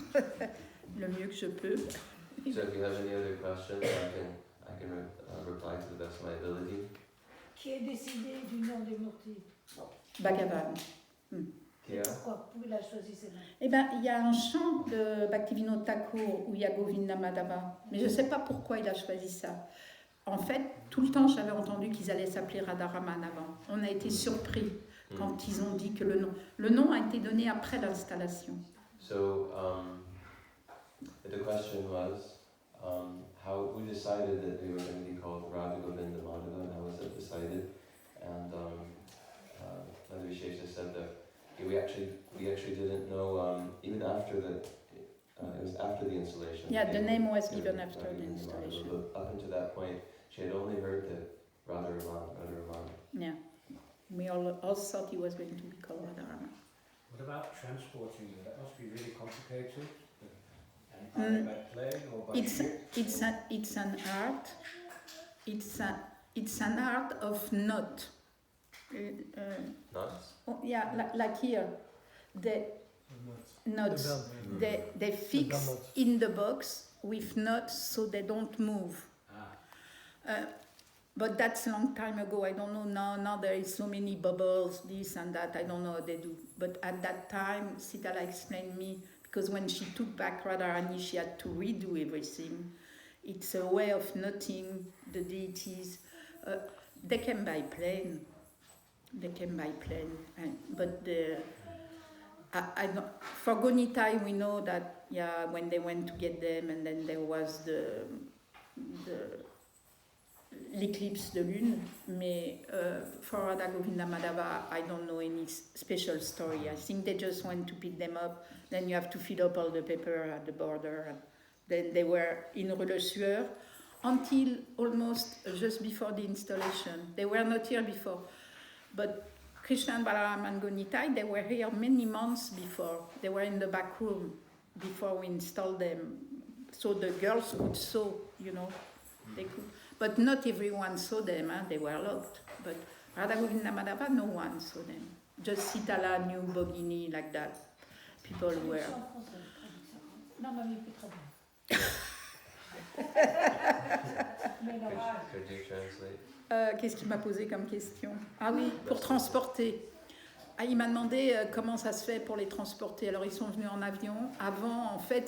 le mieux que je peux. So if you have any other questions, I can reply to the best of my ability. Qui est décidé du nom des Murtis? Bhagavan. Pourquoi il a choisi ces noms? Eh bien, il y a un chant de Bhaktivinoda Thakur où il y a Govinda Madhava, mais je ne sais pas pourquoi il a choisi ça. En fait, tout le temps, j'avais entendu qu'ils allaient s'appeler Radharaman avant. On a été surpris quand ils ont dit que le nom a été donné après l'installation. So the question was, who decided that they were going to be called Radha Govinda Madhava, and how was it decided? And Nanda Vishesha said that we actually didn't know even after it was after the installation. Yeah, the name was Yeah, given after Radha the Govinda Madhava, installation. but up until that point, she had only heard that Radha Raman. Yeah, we all thought he was going to be called Radharama. What about transporting you? That must be really complicated. And by plane or by ship? It's an art. It's an art of knot. Nuts? Yeah, like here, the knots. Mm. They fix knots. in the box with knots so they don't move. But that's a long time ago. I don't know now. Now there is so many bubbles, this and that. I don't know what they do. But at that time, Sitala explained me, because when she took back Radharani, she had to redo everything. It's a way of knotting the deities. They came by plane. But I don't, for Gonitai, we know that when they went to get them, and then there was l'eclipse de lune. Mais for Radha Govinda Madhava, I don't know any special story. I think they just went to pick them up. Then you have to fill up all the paper at the border. And then they were in Rue Le Sueur until almost just before the installation. They were not here before. But Krishna and Balaram and Gonitai, they were here many months before. They were in the back room before we installed them. So the girls could sew, they could. But not everyone saw them, they were locked. But Radha Govinda Madhava, no one saw them. Just Sitala knew Bogini, like that. People were. Non, mais il peut très bien. Could you translate? Qu'est-ce qu'il m'a posé comme question? Ah oui, pour transporter. Ah, il m'a demandé comment ça se fait pour les transporter. Alors ils sont venus en avion. Avant, en fait,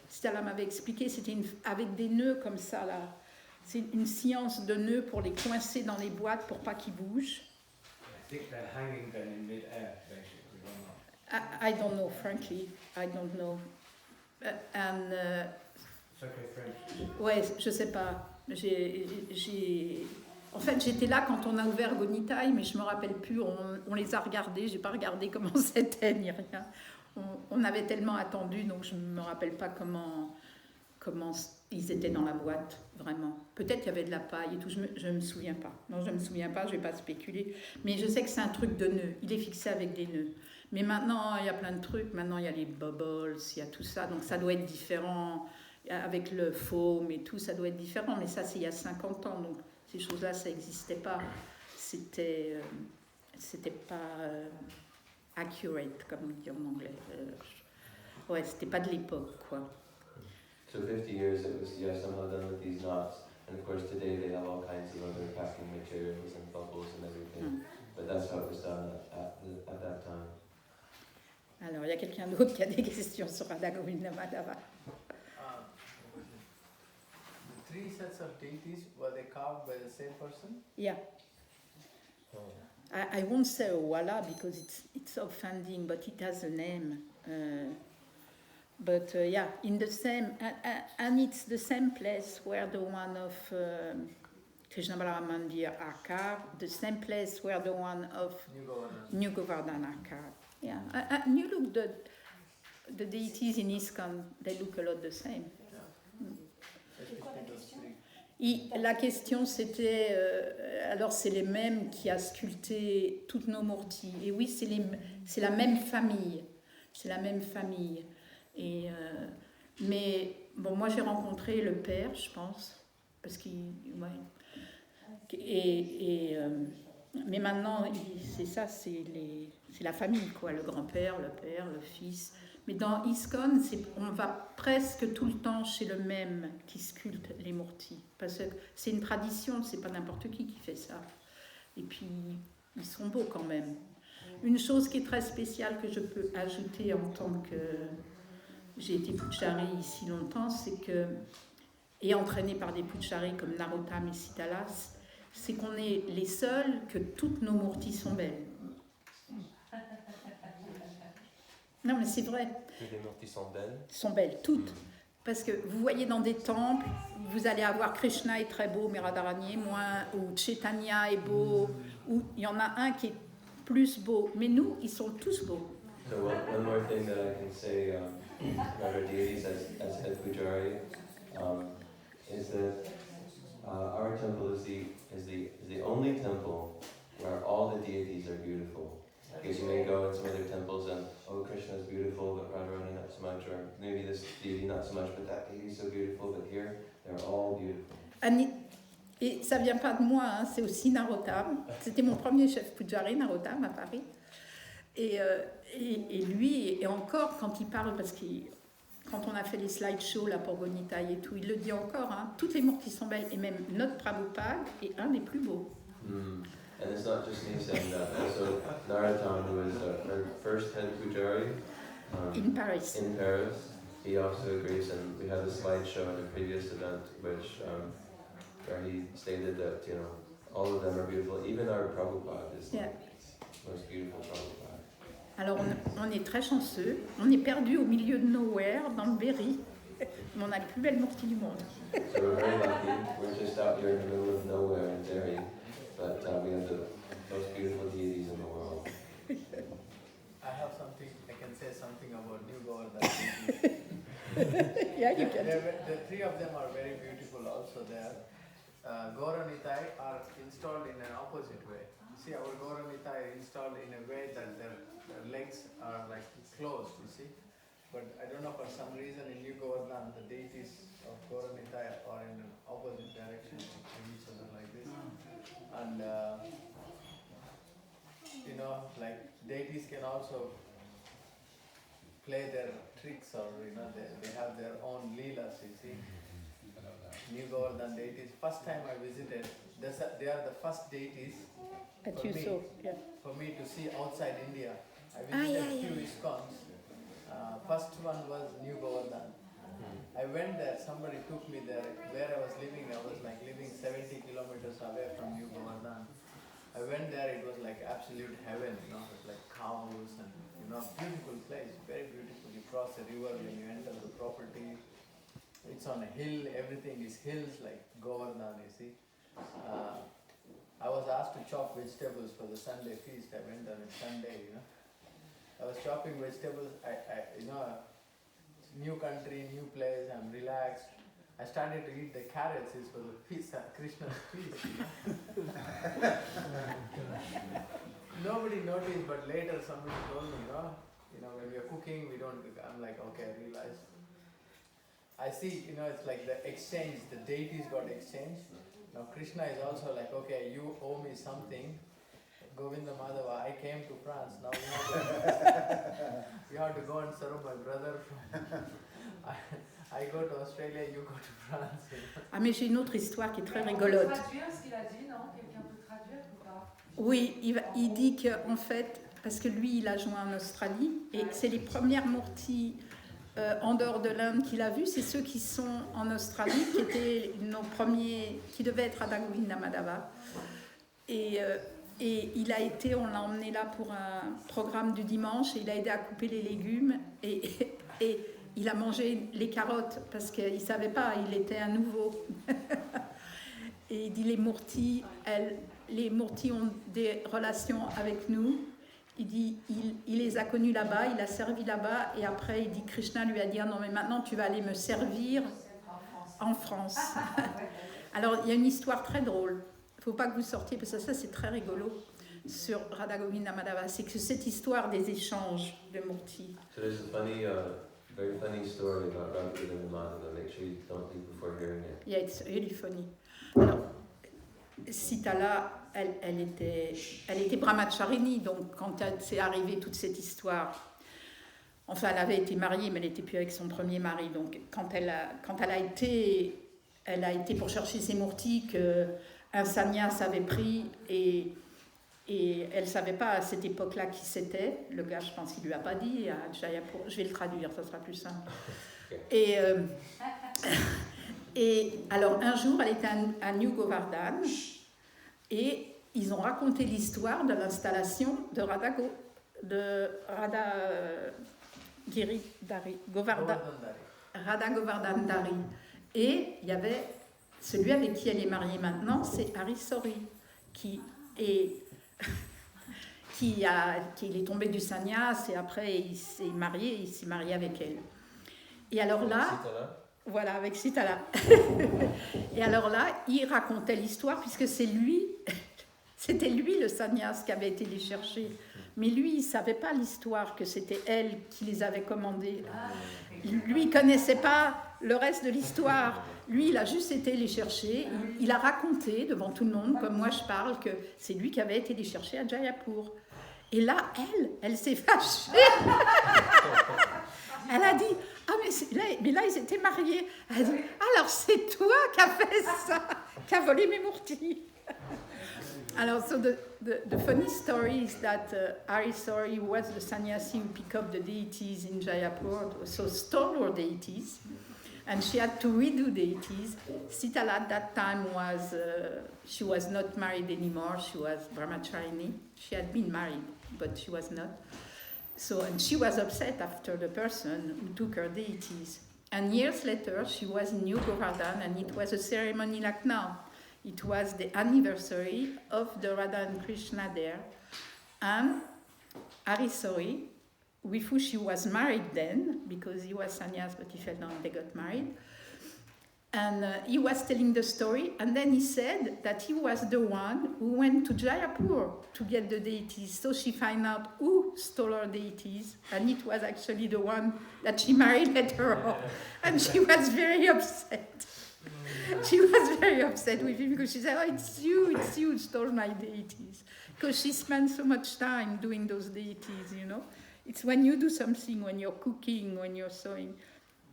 Sitala m'avait expliqué, c'était avec des nœuds comme ça là. C'est une science de nœuds pour les coincer dans les boîtes pour pas qu'ils bougent. I think they're hanging then in mid-air, basically, or not? I don't know, frankly. I don't know. It's okay, French. Ouais, je sais pas. En fait, j'étais là quand on a ouvert Gonitai, mais je me rappelle plus. On les a regardés. J'ai pas regardé comment c'était ni rien. On avait tellement attendu, donc je me rappelle pas comment ils étaient dans la boîte, vraiment. Peut-être qu'il y avait de la paille et tout. Je me souviens pas. Non, je me souviens pas. Je vais pas spéculer. Mais je sais que c'est un truc de nœuds. Il est fixé avec des nœuds. Mais maintenant, il y a plein de trucs. Maintenant, il y a les bubbles, il y a tout ça. Donc ça doit être différent. Avec le foam et tout, ça doit être différent. Mais ça, c'est il y a 50 ans. Donc ces choses-là, ça n'existait pas. C'était pas accurate, comme on dit en anglais. Ouais, c'était pas de l'époque, quoi. So 50 years it was somehow done with these knots, and of course today they have all kinds of other packing materials and bubbles and everything. But that's how it was done at that time. Alors, il y a quelqu'un d'autre qui a des questions sur Radha Govinda Madhava. The three sets of deities, were they carved by the same person? Yeah. I won't say Wala because it's offending, but it has a name. But in the same, and it's the same place where the one of Krishna Balaram Mandir are carved, the same place where the one of New Govardhan are carved. Yeah, and you look the deities in ISKCON, they look a lot the same. C'est quoi la question? La question c'était, alors c'est les mêmes qui a sculpté toutes nos murtis. Et oui, c'est la même famille. C'est la même famille. Et, mais bon, moi j'ai rencontré le père, je pense, parce qu'il, mais maintenant c'est ça, c'est la famille quoi, le grand-père, le père, le fils. Mais dans ISKCON, on va presque tout le temps chez le même qui sculpte les murtis, parce que c'est une tradition, c'est pas n'importe qui fait ça. Et puis ils sont beaux quand même. Une chose qui est très spéciale que je peux ajouter en tant que j'ai été Puchari ici longtemps, c'est que, et entraînée par des Puchari comme Narottam et Sitalas, c'est qu'on est les seuls que toutes nos murtis sont belles. Non, mais c'est vrai, Tous les murtis sont belles. sont belles, toutes. Parce que vous voyez dans des temples, vous allez avoir Krishna est très beau, mais Radharani est moins, ou Chaitanya est beau, ou il y en a un qui est plus beau. Mais nous, ils sont tous beaux. So one more thing that I can say about our deities as head pujari is that our temple is the only temple where all the deities are beautiful. Because you may go in some other temples and, oh, Krishna is beautiful, but Radharani not so much, or maybe this deity not so much, but that deity is so beautiful, but here, they're all beautiful. Et ça vient pas de moi, hein, c'est aussi Narottam. C'était mon premier chef pujari, Narottam, à Paris. Et lui, et encore, quand il parle, parce que quand on a fait les slideshows là, pour Gonitai et tout, il le dit encore, hein, toutes les murtis sont belles, et même notre Prabhupada est un des plus beaux. And it's not just me saying that, also Narottam, who was our first head pujari In Paris. in Paris, he also agrees, and we had a slideshow at a previous event which where he stated that, you know, all of them are beautiful, even our Prabhupada is the most beautiful Prabhupada. Alors on est très chanceux, on est perdu au milieu de nowhere, dans le Berry, mais on a les plus belles murtis du monde. So we're very lucky, we're just out here in the middle of nowhere in Derry, but we have the most beautiful deities in the world. I have something, I can say something about New Govardhan. Yeah, you can. The three of them are very beautiful also there. Gauranitai are installed in an opposite way. See, our Gauranitai are installed in a way that their legs are like closed, you see. But I don't know, for some reason in New Govardhan, the deities of Gauranitai are in an opposite direction to each other like this. And you know, like deities can also play their tricks, or you know, they have their own leelas, you see. New Govardhan deities. First time I visited, they are the first deities At for you me, so, yeah. for me to see outside India. I visited few ISKCONs. First one was New Govardhan. I went there, somebody took me there. Where I was living, I was like living 70 kilometers away from New Govardhan. I went there, it was like absolute heaven, you know, it was like cows and, you know, beautiful place, very beautiful. You cross the river when you enter the property. It's on a hill, everything is hills like Govardhan, you see. I was asked to chop vegetables for the Sunday feast. I went on a Sunday, you know. I was chopping vegetables, you know, new country, new place, I'm relaxed. I started to eat the carrots, it's for the feast, Krishna's feast. Nobody noticed, but later somebody told me, you know, when we are cooking, we don't, I'm like, okay, I realized. I see, you know, it's like the exchange, the deities got exchanged. Now Krishna is also like, okay, you owe me something. Govinda Madhava, I came to France, now you have to go and serve my brother. I go to Australia, you go to France. You know? Ah, mais j'ai une autre histoire qui est très rigolote. On peut traduire ce qu'il a dit, non? Quelqu'un peut traduire ou pas? Oui, il dit qu'en fait, parce que lui, il a joint en Australie, et c'est les premières murtis en dehors de l'Inde qu'il a vues, c'est ceux qui sont en Australie, qui étaient nos premiers, qui devaient être Radha Govinda Madhava. Et il a été, on l'a emmené là pour un programme du dimanche, et il a aidé à couper les légumes, et il a mangé les carottes, parce qu'il ne savait pas, il était un nouveau. Et il dit, les murtis ont des relations avec nous. Il dit, il les a connus là-bas, il a servi là-bas, et après il dit, Krishna lui a dit, ah non mais maintenant tu vas aller me servir en France. Alors il y a une histoire très drôle, il ne faut pas que vous sortiez, parce que ça c'est très rigolo, sur Radha Govinda Madhava, c'est que cette histoire des échanges de murtis. So there's a funny, very funny story about Radha Govinda Madhava. Make sure you don't leave before hearing it. Yeah, it's really funny. Alors, Sitala, elle était brahmacharini, donc quand c'est arrivé toute cette histoire, enfin elle avait été mariée, mais elle n'était plus avec son premier mari, donc quand elle a été pour chercher ses murtis qu'un sannyas avait pris, et elle ne savait pas à cette époque-là qui c'était, le gars je pense qu'il ne lui a pas dit, à Jayapur, je vais le traduire, ça sera plus simple. Et alors un jour elle était à New Govardhan, et ils ont raconté l'histoire de l'installation de Radha Giridhari, Govardhan Radha Govardhan Dari. Et il y avait celui avec qui elle est mariée maintenant, c'est Harisori, qui est il est tombé du sannyas et après il s'est marié avec elle. Et alors là, voilà, avec Sitala. Et alors là, il racontait l'histoire puisque c'était lui le sannyas qui avait été les chercher. Mais lui, il ne savait pas l'histoire, que c'était elle qui les avait commandés. Lui, il ne connaissait pas le reste de l'histoire. Lui, il a juste été les chercher. Il a raconté devant tout le monde, comme moi je parle, que c'est lui qui avait été les chercher à Jaipur. Et là, elle s'est fâchée. Elle a dit, ah mais là, ils étaient mariés. Elle a dit, alors c'est toi qui as fait ça, qui as volé mes murtis. Alors, so the funny story is that Harisori was the sannyasi who picked up the deities in Jaipur, so stole her deities, and she had to redo deities. Sitala at that time she was not married anymore, she was brahmacharini. She had been married, but she was not. So, and she was upset after the person who took her deities. And years later, she was in New Govardhan, and it was a ceremony like now. It was the anniversary of the Radha and Krishna there. And Harisori, with who she was married then, because he was sannyas, but he fell down, they got married. And he was telling the story, and then he said that he was the one who went to Jaipur to get the deities. So she found out who stole her deities, and it was actually the one that she married later on. And she was very upset. She was very upset with him because she said, oh, it's you who stole my deities. Because she spent so much time doing those deities, you know. It's when you do something, when you're cooking, when you're sewing,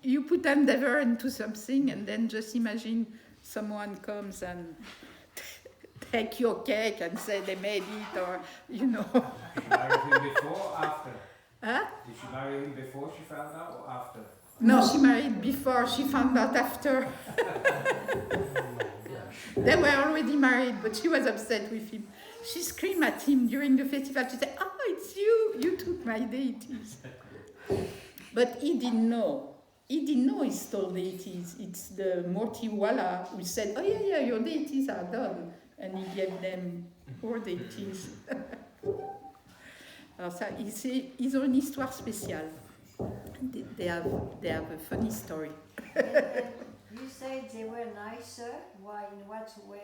you put endeavor into something and then just imagine someone comes and take your cake and say they made it, or, you know. Did she marry him before or after? Huh? Did she marry him before she found out or after? No, she married before, she found out after. They were already married, but she was upset with him. She screamed at him during the festival. She said, oh, it's you took my deities. But he didn't know. He didn't know he stole deities. It's the Murtiwala who said, oh yeah, your deities are done. And he gave them our deities. Alors ça, ils ont une histoire spéciale. They have a funny story. You said they were nicer. Why? In what way?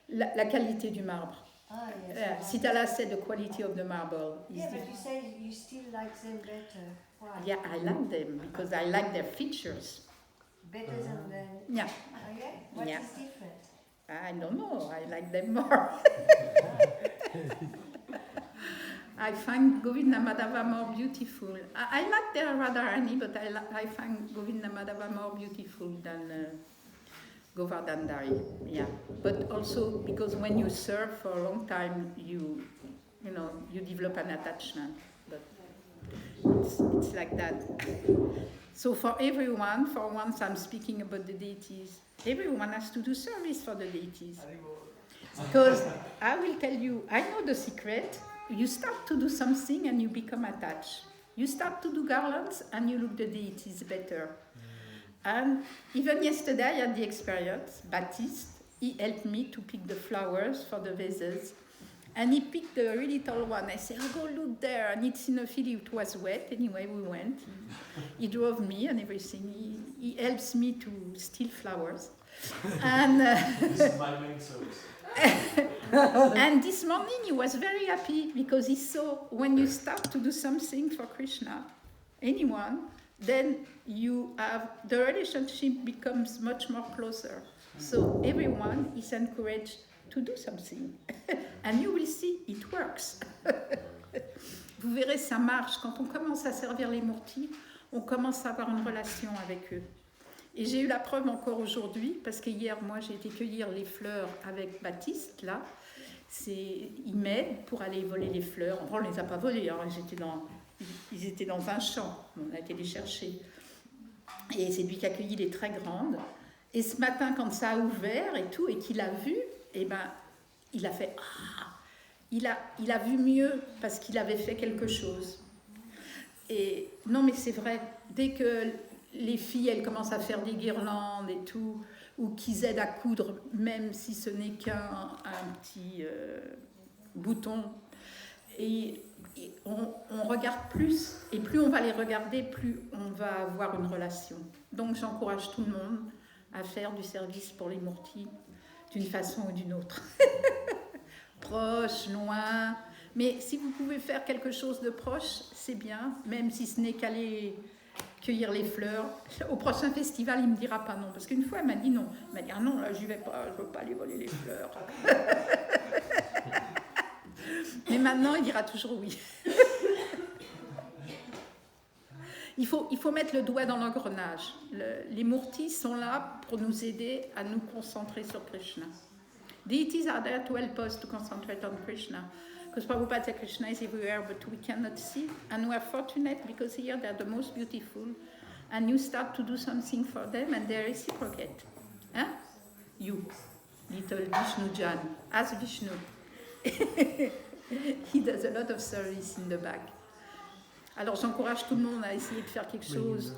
La qualité du marbre. Ah, yes. Sitala said the quality of the marble. Yeah, but you say you still like them better. Why? Yeah, I like them because I like their features. Better than them. Yeah, Oh, yeah? What Yeah. is different? I don't know. I like them more. I find Govinda Madhava more beautiful. I like their Radharani, but I find Govinda Madhava more beautiful than Govardhan Dari. Yeah, but also because when you serve for a long time, you develop an attachment. But it's like that. So for everyone, for once I'm speaking about the deities, everyone has to do service for the deities. Because I will tell you, I know the secret. You start to do something and you become attached. You start to do garlands and you look the deities better. And even yesterday I had the experience. Baptiste, he helped me to pick the flowers for the vases. And he picked the really tall one. I said, oh, go look there. And it's in a field, it was wet. Anyway, we went. He drove me and everything. He helps me to steal flowers. And This is my main service. and this morning he was very happy because he saw when you start to do something for Krishna, anyone, then the relationship becomes much more closer. So everyone is encouraged to do something. And you will see, it works. Vous verrez, ça marche. Quand on commence à servir les murtis, on commence à avoir une relation avec eux. Et j'ai eu la preuve encore aujourd'hui, parce que hier, moi, j'ai été cueillir les fleurs avec Baptiste, là. Il m'aide pour aller voler les fleurs. Enfin, on ne les a pas volées, hein. Ils étaient dans un champ. On a été les chercher. Et c'est lui qui a cueilli les très grandes. Et ce matin, quand ça a ouvert et tout, et qu'il a vu, eh ben, il a fait « Ah !» Il a vu mieux, parce qu'il avait fait quelque chose. Et non, mais c'est vrai, dès que les filles, elles commencent à faire des guirlandes et tout, ou qu'ils aident à coudre, même si ce n'est qu'un petit bouton, et on regarde plus, et plus on va les regarder, plus on va avoir une relation. Donc j'encourage tout le monde à faire du service pour les Murtis d'une façon ou d'une autre. Proche, loin, mais si vous pouvez faire quelque chose de proche, c'est bien, même si ce n'est qu'aller cueillir les fleurs. Au prochain festival, il ne me dira pas non, parce qu'une fois, elle m'a dit non. Elle m'a dit, ah non, là, j'y vais pas, je ne veux pas aller voler les fleurs. Mais maintenant, il dira toujours oui. Il faut mettre le doigt dans l'engrenage. Les Murtis sont là pour nous aider à nous concentrer sur Krishna. Deities are there to help us to concentrate on Krishna. Because Prabhupada said Krishna is everywhere, but we cannot see. And we are fortunate because here they are the most beautiful. And you start to do something for them and they reciprocate. Huh? You, little Vishnu Jan, ask Vishnu. He does a lot of service in the back. Alors j'encourage tout le monde à essayer de faire quelque chose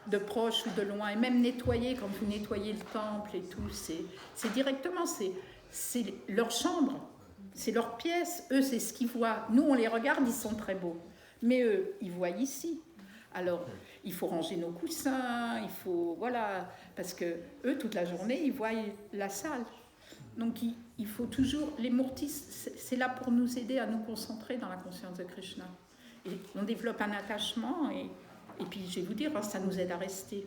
de proche ou de loin, et même nettoyer, quand vous nettoyez le temple et tout, c'est directement, c'est leur chambre, c'est leur pièce, eux c'est ce qu'ils voient. Nous on les regarde, ils sont très beaux, mais eux, ils voient ici. Alors il faut ranger nos coussins, il faut, voilà, parce que eux toute la journée, ils voient la salle. Donc il faut toujours, les Murtis, c'est là pour nous aider à nous concentrer dans la conscience de Krishna. Et on développe un attachement et puis je vais vous dire, ça nous aide à rester.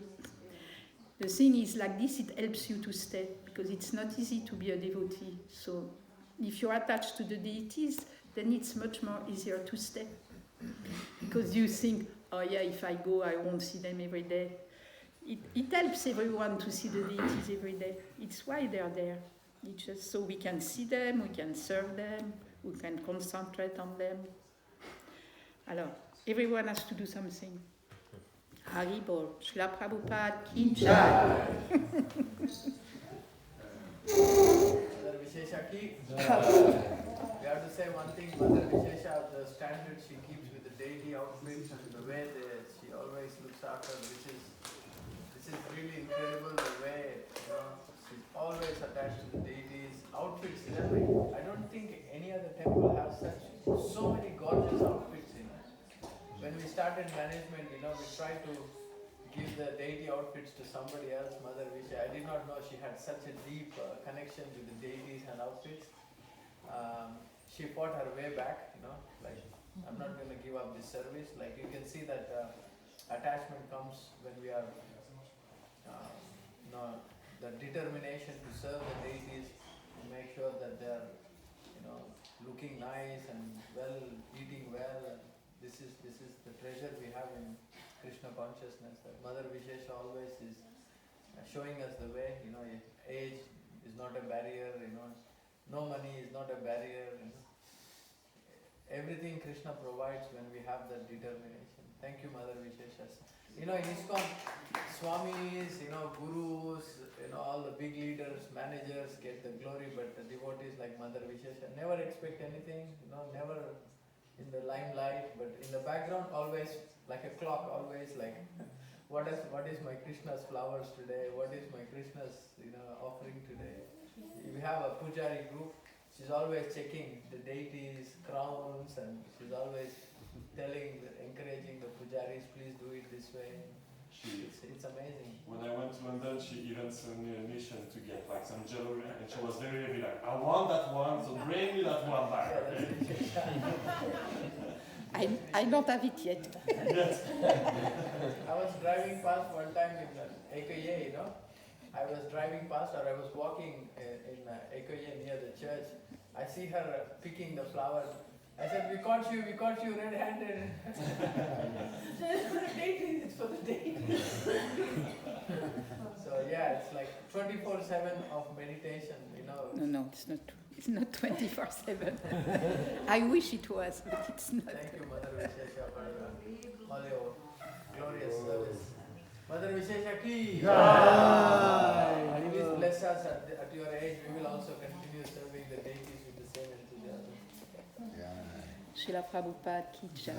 The thing is like this, it helps you to stay because it's not easy to be a devotee. So if you're attached to the deities, then it's much more easier to stay. Because you think, oh yeah, if I go, I won't see them every day. It helps everyone to see the deities every day. It's why they're there. It's just so we can see them, we can serve them, we can concentrate on them. Alors, everyone has to do something. Hari Bol, Srila Prabhupada Ki Jai. Mother Vishesha Ki we have to say one thing, Mother Vishesha, the standard she keeps with the daily outfits and the way that she always looks after, this is really incredible, the way, you know, she's always attached to the deities, outfits, I don't think any other temple has so many gorgeous outfits in it. When we started management, you know, we tried to give the deity outfits to somebody else, Mother Visha. I did not know she had such a deep connection to the deities and outfits. She fought her way back, you know, like, I'm not going to give up this service. Like, you can see that attachment comes when we are, you know, the determination to serve the deities, to make sure that they are, you know, looking nice and well, eating well. And this is the treasure we have in Krishna consciousness. That Mother Vishesha always is showing us the way. You know, age is not a barrier. You know, no money is not a barrier. You know, everything Krishna provides when we have that determination. Thank you, Mother Vishesha. You know, in ISKCON, Swamis, you know, Gurus, you know, all the big leaders, managers get the glory, but the devotees like Mother Vishesha never expect anything. You know, never in the limelight, but in the background, always like a clock, always like, what is my Krishna's flowers today? What is my Krishna's, you know, offering today? We have a pujari group. She's always checking the deities, crowns, and she's always encouraging the pujaris, please do it this way. It's amazing. When I went to London, she even sent me a mission to get like some jewelry, and she was very heavy, like, I want that one, so bring me that one back. I don't have it yet. Yes. I was driving past one time in Ekoye, you know. I was driving past, or I was walking in Ekoye near the church. I see her picking the flowers. I said, we caught you red-handed. It's for the deities, it's for the deities. So yeah, it's like 24/7 of meditation, you know. No, it's not. It's not 24/7. I wish it was, but it's not. Thank you, Mother Vishesha, for all your glorious service. Mother Vishesha Ki Jai! Please bless us at your age. We will also continue serving the deities with the same enthusiasm. Srila Prabhupada Ki Jai.